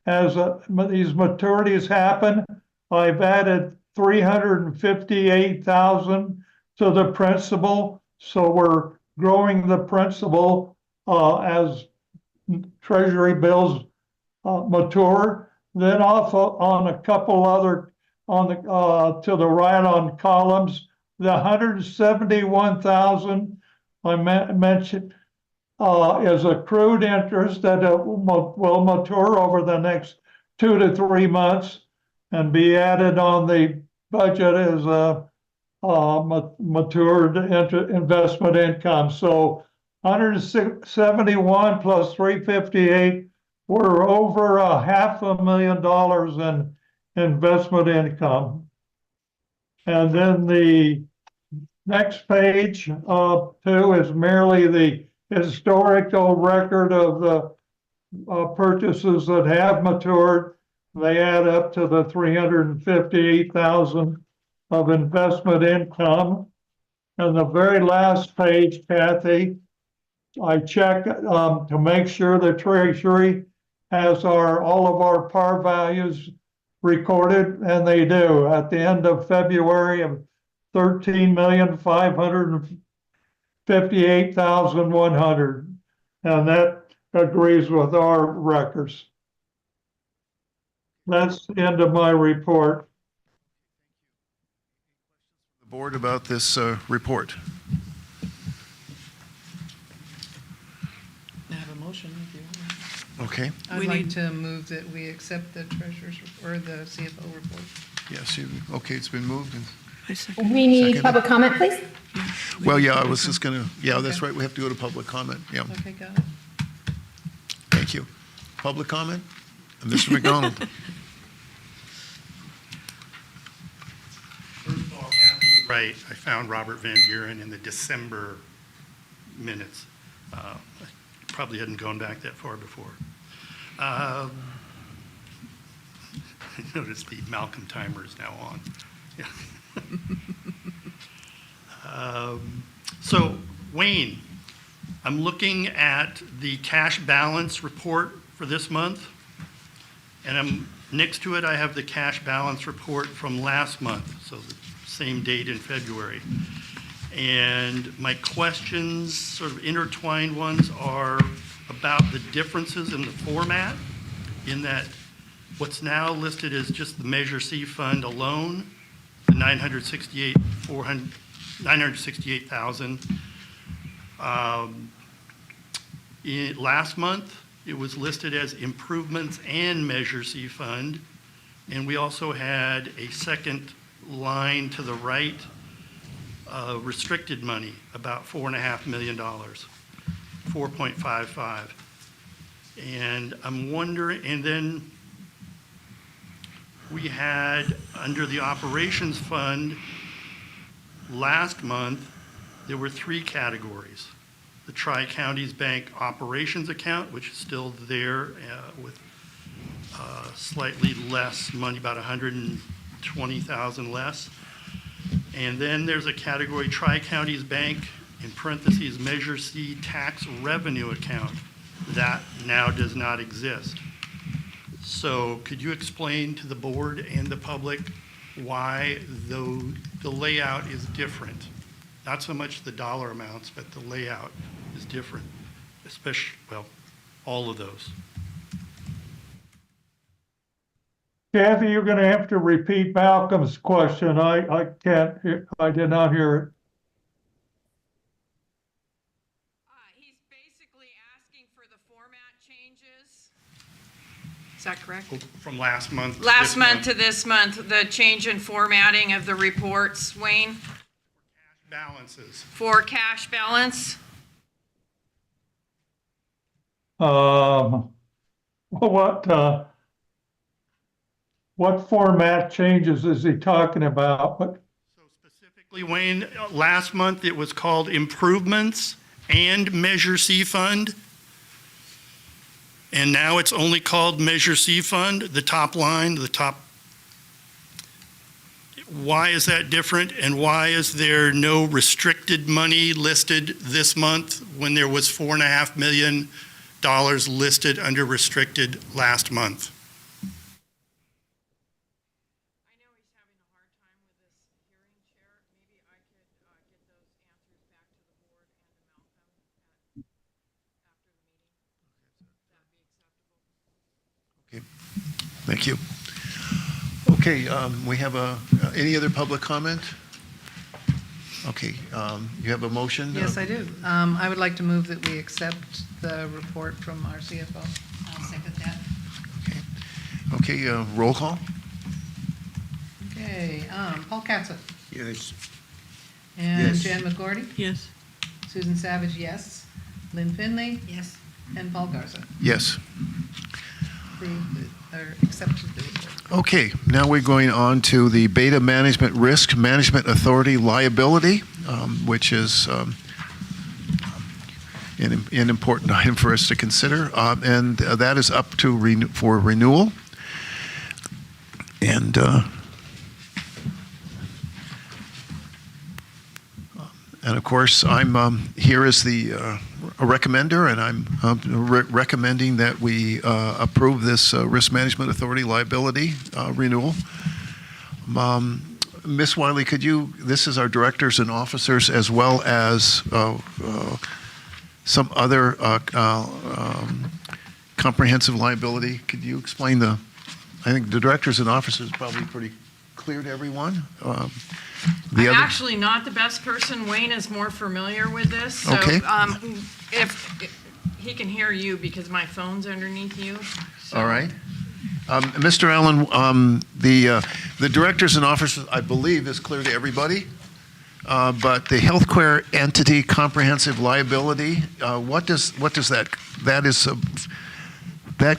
[SPEAKER 7] As these maturities happen, I've added 358,000 to the principal, so we're growing the principal as treasury bills mature. Then off on a couple other on the to the right on columns, the 171,000 I mentioned is accrued interest that will mature over the next 2 to 3 months and be added on the budget as matured investment income. So 171 plus 358, we're over $500,000 in investment income. And then the next page, 2, is merely the historical record of the purchases that have matured. They add up to the 358,000 of investment income. And the very last page, Kathy, I check to make sure the Treasury has all of our par values recorded, and they do. At the end of February of 13,558,100, and that agrees with our records. That's the end of my report.
[SPEAKER 1] The board about this report.
[SPEAKER 3] I have a motion if you want.
[SPEAKER 1] Okay.
[SPEAKER 3] I'd like to move that we accept the treasurer's or the CFO report.
[SPEAKER 1] Yes. Okay. It's been moved. And,
[SPEAKER 9] We need
[SPEAKER 1] Second.
[SPEAKER 9] public comment, please.
[SPEAKER 1] well, yeah. I was just gonna. Yeah, that's right. We have to go to public comment. Yeah.
[SPEAKER 3] Okay, got it.
[SPEAKER 1] Thank you. Public comment, Mr. McDonald.
[SPEAKER 8] First of all, Kathy was right. I found Robert Van Buren in the December minutes. I probably hadn't gone back that far before. I noticed the Malcolm timer is now on. Yeah. So, Wayne, I'm looking at the cash balance report for this month, and next to it, I have the cash balance report from last month, so the same date in February. And my questions, sort of intertwined ones, are about the differences in the format, in that what's now listed as just the Measure C fund alone, the 968,000. Last month, it was listed as improvements and Measure C fund, and we also had a second line to the right, restricted money, about $4.5 million, 4.55. And I'm wondering, and then we had, under the operations fund, last month, there were 3 categories. The Tri-Counties Bank operations account, which is still there with slightly less money, about 120,000 less. And then there's a category, Tri-Counties Bank, in parentheses, Measure C tax revenue account. That now does not exist. So could you explain to the board and the public why the layout is different? Not so much the dollar amounts, but the layout is different, especially, well, all of those.
[SPEAKER 7] Kathy, you're going to have to repeat Malcolm's question. I can't, I did not hear it.
[SPEAKER 2] He's basically asking for the format changes. Is that correct?
[SPEAKER 8] From last month to
[SPEAKER 2] Last
[SPEAKER 8] this
[SPEAKER 2] month to this month, the change in formatting of the reports, Wayne,
[SPEAKER 8] Balances.
[SPEAKER 2] for cash balance.
[SPEAKER 7] What format changes is he talking about?
[SPEAKER 8] So specifically, Wayne, last month it was called Improvements and Measure C Fund. And now it's only called Measure C Fund, the top line, the top. Why is that different? And why is there no restricted money listed this month when there was $4.5 million listed under restricted last month?
[SPEAKER 2] I know he's having a hard time with this hearing chair. Maybe I could get those answers back to the board and to Malcolm after the meeting. That'd be acceptable.
[SPEAKER 1] Thank you. Okay, we have any other public comment? Okay, you have a motion?
[SPEAKER 3] Yes, I do. I would like to move that we accept the report from our CFO.
[SPEAKER 12] I'll second that.
[SPEAKER 1] Okay, roll call?
[SPEAKER 3] Okay, Paul Katza
[SPEAKER 6] Yes.
[SPEAKER 3] and
[SPEAKER 6] Yes.
[SPEAKER 3] Jan McGordy,
[SPEAKER 5] Yes.
[SPEAKER 3] Susan Savage, yes, Lynn Finley,
[SPEAKER 12] Yes.
[SPEAKER 3] and Paul Garza.
[SPEAKER 1] Yes.
[SPEAKER 3] Approved, or accepted the report.
[SPEAKER 1] Okay, now we're going on to the Beta Management Risk Management Authority liability, which is an important item for us to consider, and that is up to for renewal. And of course, I'm here as the a recommender, and I'm recommending that we approve this Risk Management Authority liability renewal. Ms. Wiley, could you, this is our directors and officers as well as some other comprehensive liability. Could you explain I think the directors and officers probably pretty clear to everyone.
[SPEAKER 2] I'm actually not the best person. Wayne is more familiar with this. So,
[SPEAKER 1] Okay.
[SPEAKER 2] if he can hear you because my phone's underneath you. So.
[SPEAKER 1] All right. Mr. Allen, the directors and officers, I believe, is clear to everybody. But the healthcare entity comprehensive liability, what does that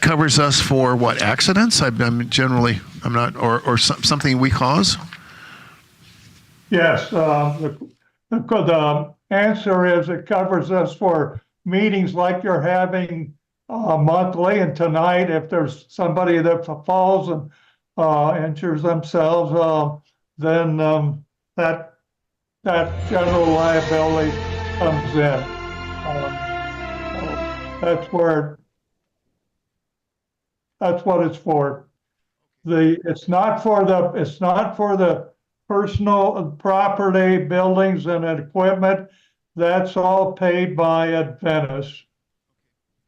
[SPEAKER 1] covers us for what, accidents? I'm not, or something we cause?
[SPEAKER 7] Yes, the answer is it covers us for meetings like you're having monthly, and tonight, if there's somebody that falls and injures themselves, then that general liability comes in. That's what it's for. It's not for the personal property, buildings, and equipment. That's all paid by Adventist.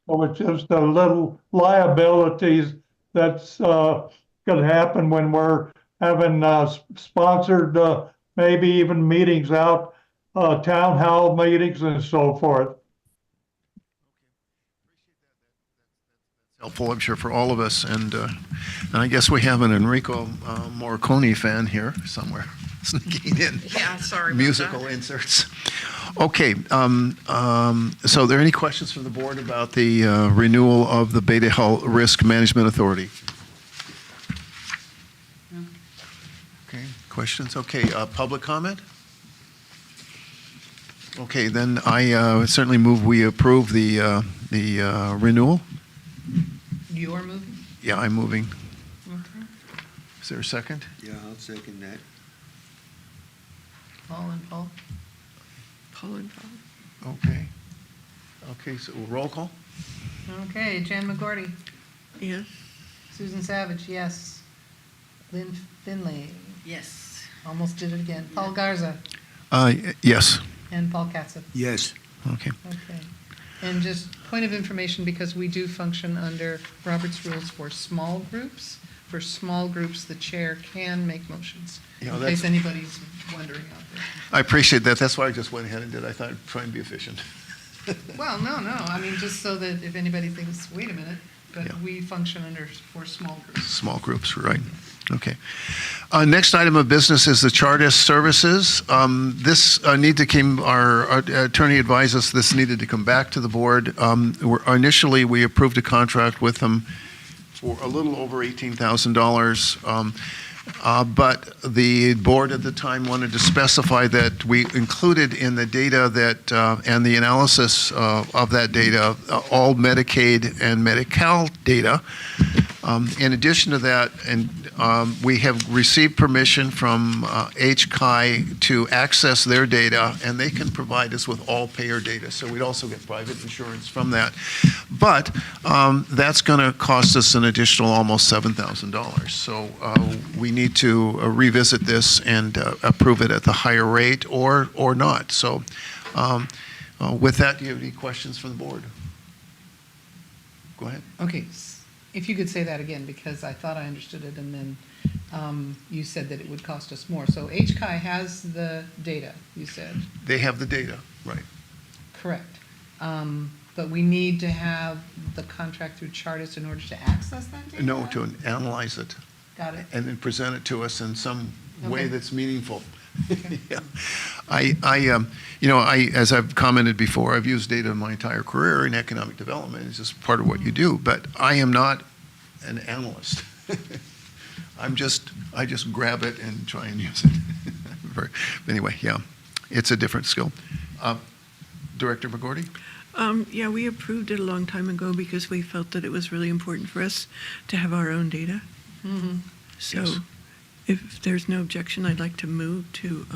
[SPEAKER 7] So it's just the little liabilities that's could happen when we're having sponsored, maybe even meetings out, town hall meetings and so forth.
[SPEAKER 1] Helpful, I'm sure, for all of us. And I guess we have an Enrico Morricone fan here somewhere sneaking in.
[SPEAKER 2] Yeah, sorry.
[SPEAKER 1] Musical inserts. Okay, so are there any questions from the board about the renewal of the Beta Health Risk Management Authority? Okay, questions? Okay, public comment? Okay, then I certainly move we approve the renewal.
[SPEAKER 3] You are moving?
[SPEAKER 1] Yeah, I'm moving. Is there a second?
[SPEAKER 6] Yeah, I'll second that.
[SPEAKER 3] Paul and Paul?
[SPEAKER 5] Paul and Paul.
[SPEAKER 1] Okay. Okay, so roll call?
[SPEAKER 3] Okay, Jan McGorty,
[SPEAKER 5] Yes.
[SPEAKER 3] Susan Savage, yes. Lynn Finley,
[SPEAKER 2] Yes.
[SPEAKER 3] almost did it again. Paul Garza
[SPEAKER 1] Yes.
[SPEAKER 3] and Paul Katzif.
[SPEAKER 6] Yes.
[SPEAKER 1] Okay.
[SPEAKER 3] Okay. And just point of information, because we do function under Robert's rules for small groups. For small groups, the chair can make motions,
[SPEAKER 1] Yeah,
[SPEAKER 3] in
[SPEAKER 1] that's-
[SPEAKER 3] case anybody's wondering out there.
[SPEAKER 1] I appreciate that. That's why I just went ahead and did. I thought I'd try and be efficient.
[SPEAKER 3] Well, no, I mean, just so that if anybody thinks, wait a minute,
[SPEAKER 1] Yeah.
[SPEAKER 3] but we function under, for small groups.
[SPEAKER 1] Small groups, right. Okay. Next item of business is the Chartist Services. This our attorney advised us this needed to come back to the board. Initially, we approved a contract with them for a little over $18,000. But the board at the time wanted to specify that we included in the data that, and the analysis of that data, all Medicaid and Medi-Cal data. In addition to that, we have received permission from HCI to access their data, and they can provide us with all payer data. So we'd also get private insurance from that. But that's going to cost us an additional almost $7,000. So we need to revisit this and approve it at the higher rate or not. So with that, do you have any questions from the board? Go ahead.
[SPEAKER 3] Okay, if you could say that again, because I thought I understood it, and then you said that it would cost us more. So HCI has the data, you said?
[SPEAKER 1] They have the data, right.
[SPEAKER 3] Correct. But we need to have the contract through Chartist in order to access that data?
[SPEAKER 1] No, to analyze it
[SPEAKER 3] Got it.
[SPEAKER 1] and then present it to us in some way
[SPEAKER 3] Okay.
[SPEAKER 1] that's meaningful.
[SPEAKER 3] Okay.
[SPEAKER 1] Yeah. As I've commented before, I've used data my entire career in economic development. It's just part of what you do, but I am not an analyst. I just grab it and try and use it. Anyway, yeah, it's a different skill. Director McGordy?
[SPEAKER 5] Yeah, we approved it a long time ago because we felt that it was really important for us to have our own data.
[SPEAKER 3] Mm-hmm.
[SPEAKER 5] So
[SPEAKER 1] Yes.
[SPEAKER 5] if there's no objection, I'd like to move to,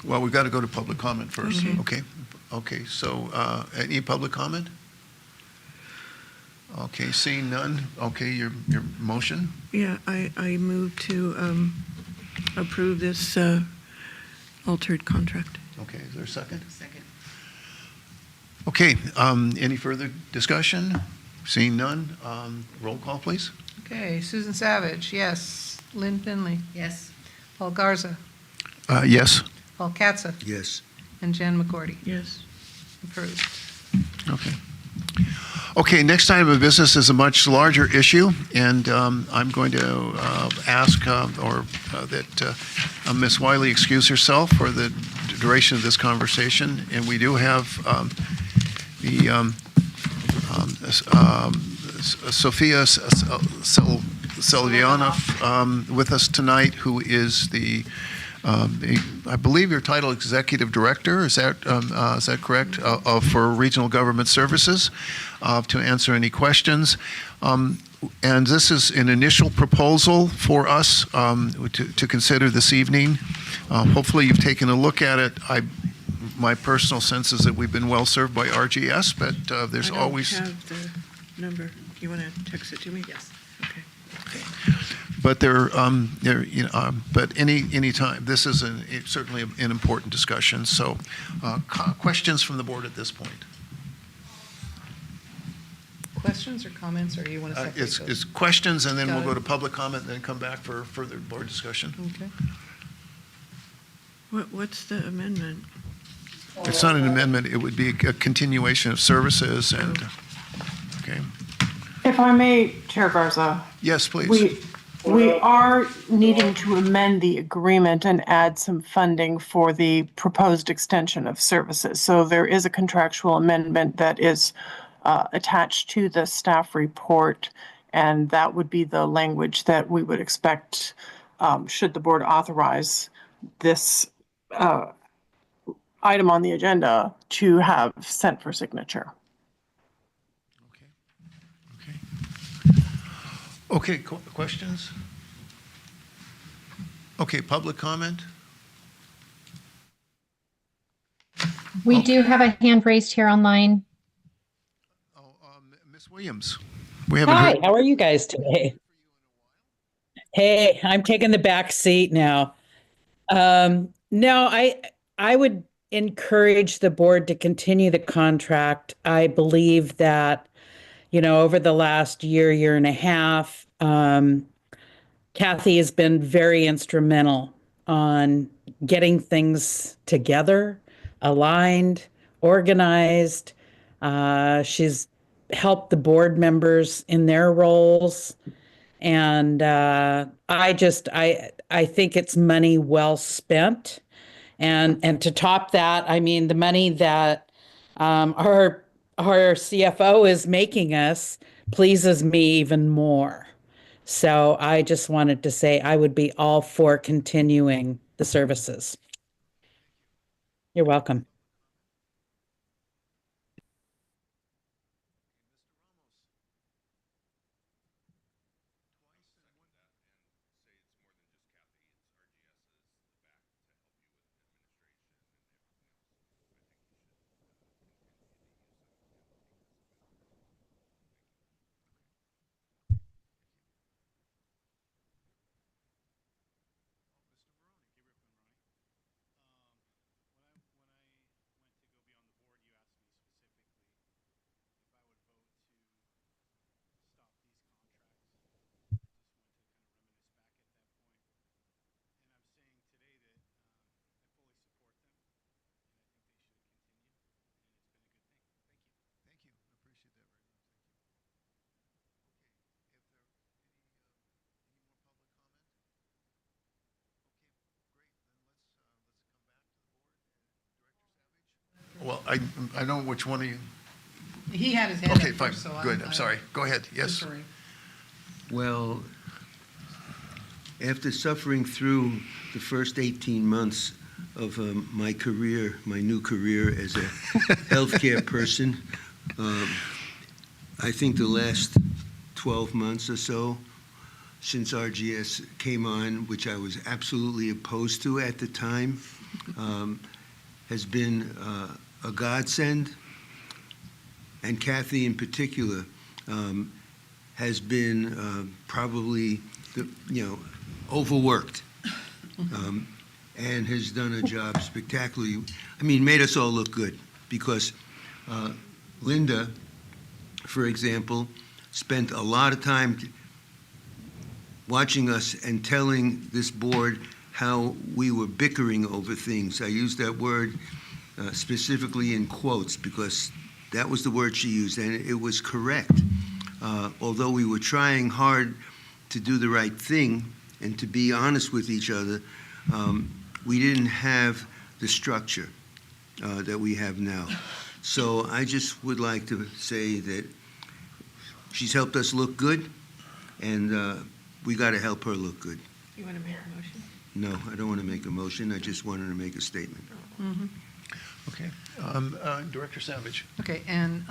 [SPEAKER 1] Well, we've got to go to public comment first.
[SPEAKER 5] Okay.
[SPEAKER 1] Okay, so any public comment? Okay, seeing none. Okay, your motion?
[SPEAKER 5] yeah, I move to approve this altered contract.
[SPEAKER 1] Okay, is there a second?
[SPEAKER 2] Second.
[SPEAKER 1] Okay, any further discussion? Seeing none, roll call, please.
[SPEAKER 3] Okay, Susan Savage, yes. Lynn Finley,
[SPEAKER 2] Yes.
[SPEAKER 3] Paul Garza,
[SPEAKER 1] Yes.
[SPEAKER 3] Paul Katzif,
[SPEAKER 6] Yes.
[SPEAKER 3] and Jan McGorty.
[SPEAKER 5] Yes.
[SPEAKER 3] Approved.
[SPEAKER 1] Okay. Okay, next item of business is a much larger issue, and I'm going to ask that Ms. Wiley excuse herself for the duration of this conversation, and we do have Sophia Selvianov with us tonight, who is I believe your title, Executive Director, is that correct, for Regional Government Services, to answer any questions. And this is an initial proposal for us to consider this evening. Hopefully you've taken a look at it. My personal sense is that we've been well served by RGS, but there's always...
[SPEAKER 5] I don't have the number. You want to text it to me?
[SPEAKER 2] Yes.
[SPEAKER 5] Okay.
[SPEAKER 1] But but any time, this is certainly an important discussion. So, questions from the board at this point?
[SPEAKER 3] Questions or comments, or you want to separate those?
[SPEAKER 1] It's questions, and then
[SPEAKER 3] Got
[SPEAKER 1] we'll go
[SPEAKER 3] it.
[SPEAKER 1] to public comment, and then come back for further board discussion.
[SPEAKER 3] Okay.
[SPEAKER 5] What's the amendment?
[SPEAKER 1] It's not an amendment; it would be a continuation of services. And okay,
[SPEAKER 12] If I may, Chair Garza,
[SPEAKER 1] yes, please.
[SPEAKER 12] we are needing to amend the agreement and add some funding for the proposed extension of services. So there is a contractual amendment that is attached to the staff report, and that would be the language that we would expect should the board authorize this item on the agenda to have sent for signature.
[SPEAKER 1] Okay, questions? Okay, public comment?
[SPEAKER 9] We do have a hand raised here online.
[SPEAKER 1] Oh, Ms. Williams, we haven't
[SPEAKER 13] Hi,
[SPEAKER 1] heard.
[SPEAKER 13] how are you guys today? Hey, I'm taking the back seat now. No, I would encourage the board to continue the contract. I believe that, over the last year and a half, Kathy has been very instrumental on getting things together, aligned, organized. She's helped the board members in their roles. And I think it's money well spent. And to top that, I mean, the money that our CFO is making us pleases me even more. So I just wanted to say I would be all for continuing the services. You're welcome.
[SPEAKER 1] Well, I know which one of you.
[SPEAKER 3] He had his hand up
[SPEAKER 1] Okay, fine,
[SPEAKER 3] first, so
[SPEAKER 1] good, I'm sorry. Go ahead, yes.
[SPEAKER 3] Sorry.
[SPEAKER 6] Well, after suffering through the first 18 months of my career, my new career as a healthcare person, I think the last 12 months or so since RGS came on, which I was absolutely opposed to at the time, has been a godsend. And Kathy in particular has been probably, overworked and has done a job spectacularly. I mean, made us all look good because Linda, for example, spent a lot of time watching us and telling this board how we were bickering over things. I use that word specifically in quotes because that was the word she used, and it was correct. Although we were trying hard to do the right thing and to be honest with each other, we didn't have the structure that we have now. So I just would like to say that she's helped us look good, and we got to help her look good.
[SPEAKER 5] You want to make a motion?
[SPEAKER 6] No, I don't want to make a motion. I just wanted to make a statement.
[SPEAKER 3] Mm-hmm.
[SPEAKER 1] Okay, Director Savage.
[SPEAKER 3] Okay, and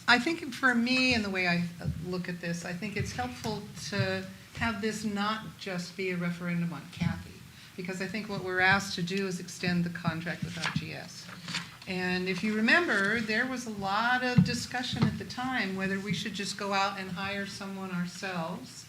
[SPEAKER 3] I think for me, and the way I look at this, I think it's helpful to have this not just be a referendum on Kathy, because I think what we're asked to do is extend the contract with RGS. And if you remember, there was a lot of discussion at the time whether we should just go out and hire someone ourselves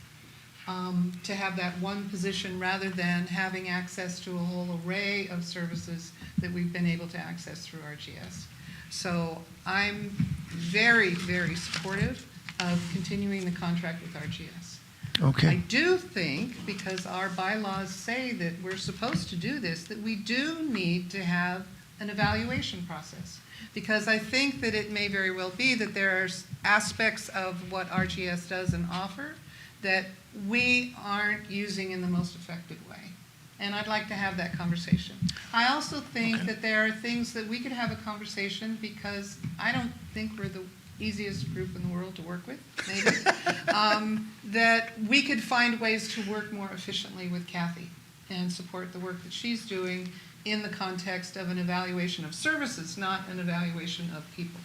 [SPEAKER 3] to have that one position rather than having access to a whole array of services that we've been able to access through RGS. So I'm very, very supportive of continuing the contract with RGS.
[SPEAKER 1] Okay.
[SPEAKER 3] I do think, because our bylaws say that we're supposed to do this, that we do need to have an evaluation process. Because I think that it may very well be that there are aspects of what RGS does and offer that we aren't using in the most effective way. And I'd like to have that conversation. I also think that there are things that we could have a conversation, because I don't think we're the easiest group in the world to work with, maybe, that we could find ways to work more efficiently with Kathy and support the work that she's doing in the context of an evaluation of services, not an evaluation of people.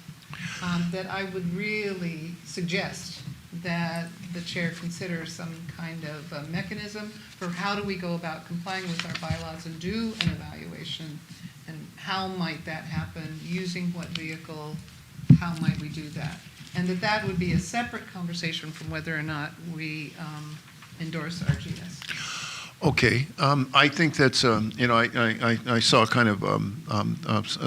[SPEAKER 3] That I would really suggest that the chair consider some kind of a mechanism for how do we go about complying with our bylaws and do an evaluation? And how might that happen? Using what vehicle? How might we do that? And that would be a separate conversation from whether or not we endorse RGS.
[SPEAKER 1] Okay, I think that's, I saw kind of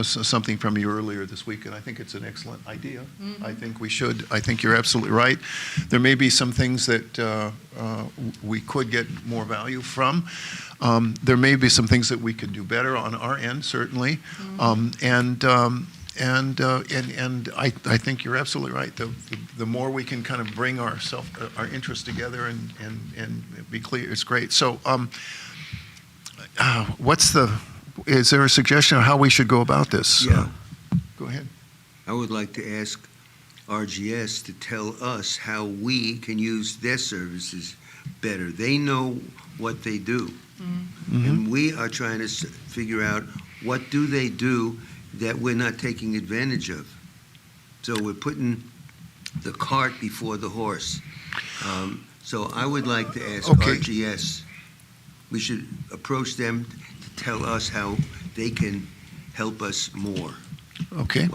[SPEAKER 1] something from you earlier this week, and I think it's an excellent idea. I think we should. I think you're absolutely right. There may be some things that we could get more value from. There may be some things that we could do better on our end, certainly. And I think you're absolutely right. The more we can kind of bring our interests together and be clear, it's great. So, is there a suggestion of how we should go about this?
[SPEAKER 6] Yeah.
[SPEAKER 1] Go ahead.
[SPEAKER 6] I would like to ask RGS to tell us how we can use their services better. They know what they do. And we are trying to figure out what do they do that we're not taking advantage of. So we're putting the cart before the horse. So I would like to ask RGS, we should approach them to tell us how they can help us more.
[SPEAKER 1] Okay.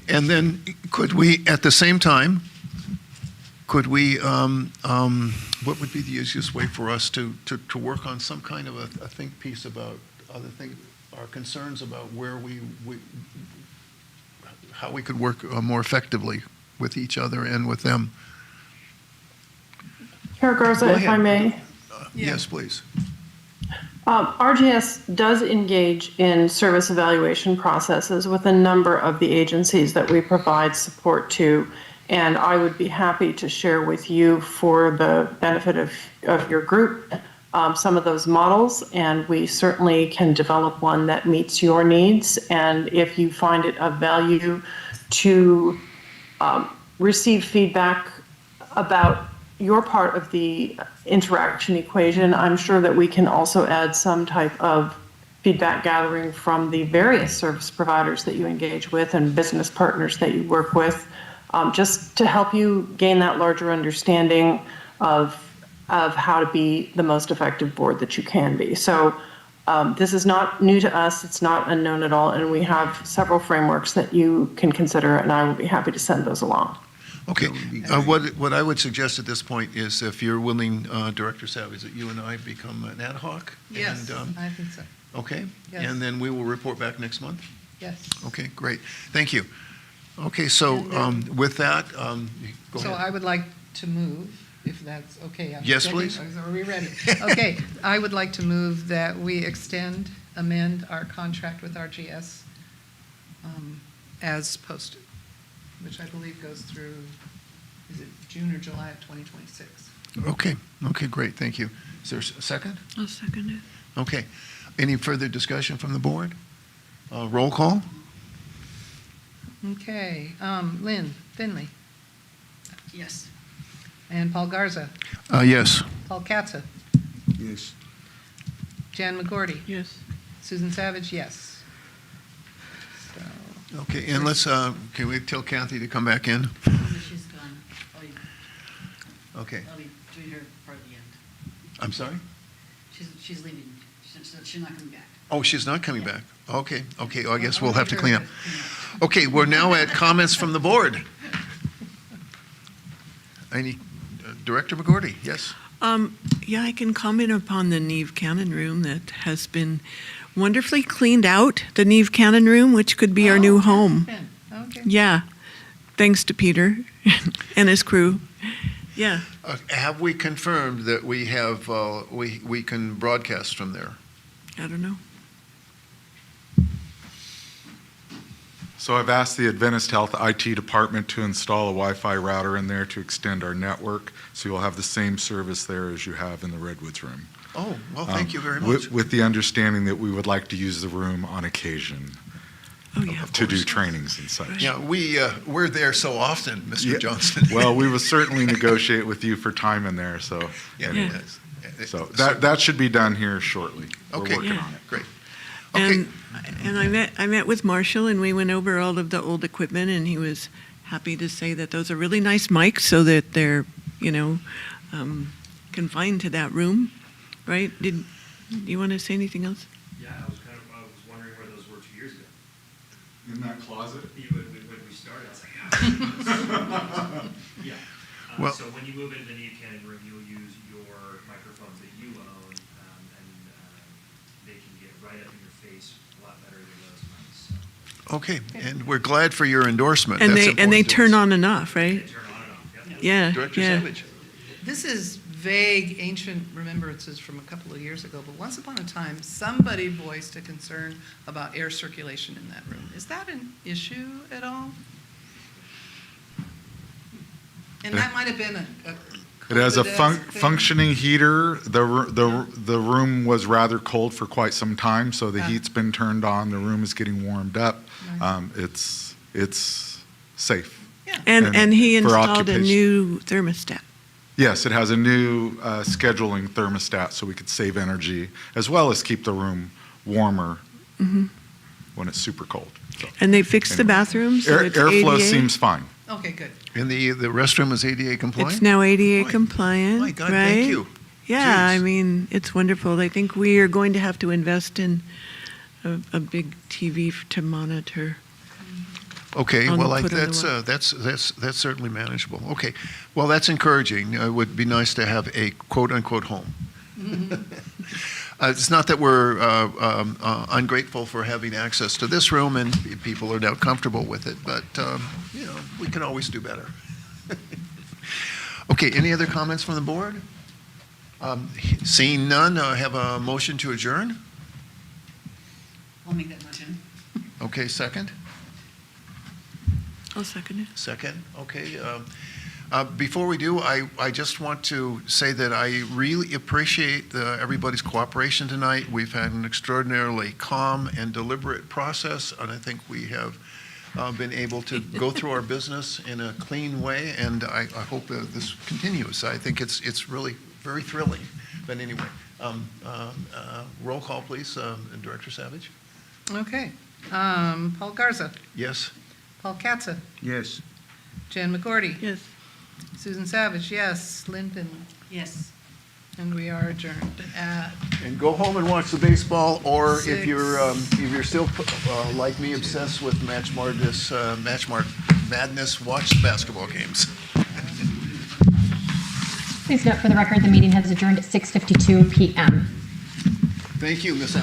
[SPEAKER 1] And then could we, at the same time, what would be the easiest way for us to work on some kind of a think piece about other things, our concerns about where how we could work more effectively with each other and with them?
[SPEAKER 12] Chair Garza, if I may.
[SPEAKER 1] Yes, please.
[SPEAKER 12] RGS does engage in service evaluation processes with a number of the agencies that we provide support to, and I would be happy to share with you, for the benefit of your group, some of those models, and we certainly can develop one that meets your needs. And if you find it of value to receive feedback about your part of the interaction equation, I'm sure that we can also add some type of feedback gathering from the various service providers that you engage with and business partners that you work with, just to help you gain that larger understanding of how to be the most effective board that you can be. So this is not new to us. It's not unknown at all. And we have several frameworks that you can consider, and I will be happy to send those along.
[SPEAKER 1] Okay. What I would suggest at this point is, if you're willing, Director Savage, that you and I become an ad hoc?
[SPEAKER 3] Yes,
[SPEAKER 1] And,
[SPEAKER 3] I think so.
[SPEAKER 1] okay.
[SPEAKER 3] Yes.
[SPEAKER 1] And then we will report back next month?
[SPEAKER 3] Yes.
[SPEAKER 1] Okay, great. Thank you. Okay, so with that, go
[SPEAKER 3] So
[SPEAKER 1] ahead.
[SPEAKER 3] I would like to move, if that's okay.
[SPEAKER 1] Yes,
[SPEAKER 3] checking.
[SPEAKER 1] please.
[SPEAKER 3] Are we ready? Okay, I would like to move that we amend our contract with RGS as posted, which I believe goes through, is it June or July of 2026?
[SPEAKER 1] Okay, great, tand you. Is there a second?
[SPEAKER 5] I'll second it.
[SPEAKER 1] Okay. Any further discussion from the board? Roll call?
[SPEAKER 3] Okay, Lynn Finley
[SPEAKER 2] Yes.
[SPEAKER 3] and Paul Garza,
[SPEAKER 1] Yes.
[SPEAKER 3] Paul Katza,
[SPEAKER 6] Yes.
[SPEAKER 3] Jan McGordy,
[SPEAKER 5] Yes.
[SPEAKER 3] Susan Savage, yes. So,
[SPEAKER 1] Okay, and let's, can we tell Kathy to come back in?
[SPEAKER 14] She's gone.
[SPEAKER 1] Okay.
[SPEAKER 14] I'll be doing her part at the end.
[SPEAKER 1] I'm sorry?
[SPEAKER 14] She's leaving. She's not coming back.
[SPEAKER 1] Oh, she's not coming back. Okay, I guess we'll have to clean up. Okay, we're now at comments from the board. Any, Director McGordy, yes?
[SPEAKER 5] Yeah, I can comment upon the Neve Cannon Room that has been wonderfully cleaned out, the Neve Cannon Room, which could be our new home.
[SPEAKER 3] Okay.
[SPEAKER 5] Yeah, thanks to Peter and his crew. Yeah.
[SPEAKER 1] Have we confirmed that we have, we can broadcast from there?
[SPEAKER 5] I don't know.
[SPEAKER 10] So I've asked the Adventist Health IT department to install a Wi-Fi router in there to extend our network, so you'll have the same service there as you have in the Redwoods room.
[SPEAKER 1] Oh, well, thank you very much.
[SPEAKER 10] With the understanding that we would like to use the room on occasion to do trainings and such.
[SPEAKER 1] Yeah, we're there so often, Mr. Johnston.
[SPEAKER 10] Well, we will certainly negotiate with you for time in there, so.
[SPEAKER 1] Yeah.
[SPEAKER 10] So that should be done here shortly. We're
[SPEAKER 1] Okay,
[SPEAKER 10] working on it.
[SPEAKER 1] great. Okay.
[SPEAKER 5] And I met with Marshall, and we went over all of the old equipment, and he was happy to say that those are really nice mics so that they're, confined to that room, right? Do you want to say anything else?
[SPEAKER 15] Yeah, I was wondering where those were 2 years ago.
[SPEAKER 10] In that closet?
[SPEAKER 15] When we started, I was like, yeah.
[SPEAKER 1] Well-
[SPEAKER 15] So when you move into the Neve Cannon room, you'll use your microphones that you own, and they can get right up in your face a lot better than those mics. So
[SPEAKER 1] Okay, and we're glad for your endorsement.
[SPEAKER 5] And
[SPEAKER 1] That's
[SPEAKER 5] they
[SPEAKER 1] important to
[SPEAKER 5] turn
[SPEAKER 1] us.
[SPEAKER 5] on and off, right?
[SPEAKER 15] they turn on and off. Yep.
[SPEAKER 5] Yeah,
[SPEAKER 1] Director
[SPEAKER 5] yeah.
[SPEAKER 1] Savage?
[SPEAKER 3] This is vague, ancient remembrances from a couple of years ago, but once upon a time, somebody voiced a concern about air circulation in that room. Is that an issue at all? And that might have been a
[SPEAKER 10] It has a
[SPEAKER 3] COVID-esque thing.
[SPEAKER 10] functioning heater. The room was rather cold for quite some time, so the heat's been turned on. The room is getting warmed up.
[SPEAKER 3] Nice.
[SPEAKER 10] It's safe.
[SPEAKER 3] Yeah.
[SPEAKER 5] And he
[SPEAKER 10] for
[SPEAKER 5] installed a
[SPEAKER 10] occupation.
[SPEAKER 5] new thermostat.
[SPEAKER 10] Yes, it has a new scheduling thermostat, so we could save energy as well as keep the room warmer when it's super cold. So,
[SPEAKER 5] And they fixed the
[SPEAKER 10] anyway.
[SPEAKER 5] bathrooms. So it's
[SPEAKER 10] Airflow
[SPEAKER 5] ADA.
[SPEAKER 10] seems fine.
[SPEAKER 3] Okay, good.
[SPEAKER 1] And the restroom is ADA compliant?
[SPEAKER 5] It's now ADA
[SPEAKER 1] Boy,
[SPEAKER 5] compliant,
[SPEAKER 1] My God,
[SPEAKER 5] right?
[SPEAKER 1] thank you.
[SPEAKER 5] Yeah,
[SPEAKER 1] Jeez.
[SPEAKER 5] I mean, it's wonderful. I think we are going to have to invest in a big TV to monitor.
[SPEAKER 1] Okay,
[SPEAKER 5] on
[SPEAKER 1] well,
[SPEAKER 5] the foot of the
[SPEAKER 1] that's certainly manageable. Okay, well, that's encouraging. It would be nice to have a quote-unquote home. It's not that we're ungrateful for having access to this room, and people are now comfortable with it, but, we can always do better. Okay, any other comments from the board? Seeing none, I have a motion to adjourn.
[SPEAKER 14] I'll make that motion.
[SPEAKER 1] Okay, second?
[SPEAKER 5] I'll second it.
[SPEAKER 1] Second, okay. Before we do, I just want to say that I really appreciate everybody's cooperation tonight. We've had an extraordinarily calm and deliberate process, and I think we have been able to go through our business in a clean way, and I hope that this continues. I think it's really very thrilling. But anyway, roll call, please. Director Savage?
[SPEAKER 3] Okay. Paul Garza,
[SPEAKER 1] Yes?
[SPEAKER 3] Paul Katza,
[SPEAKER 6] Yes.
[SPEAKER 3] Jan McGordy,
[SPEAKER 5] Yes.
[SPEAKER 3] Susan Savage, yes, Lyndon,
[SPEAKER 14] Yes.
[SPEAKER 3] and we are adjourned at
[SPEAKER 1] And go home and watch the baseball, or if
[SPEAKER 3] Six.
[SPEAKER 1] you're still like me, obsessed with Match Mart madness, watch the basketball games.
[SPEAKER 9] Please note for the record, the meeting has adjourned at 6:52 PM.
[SPEAKER 1] Thank you, Ms.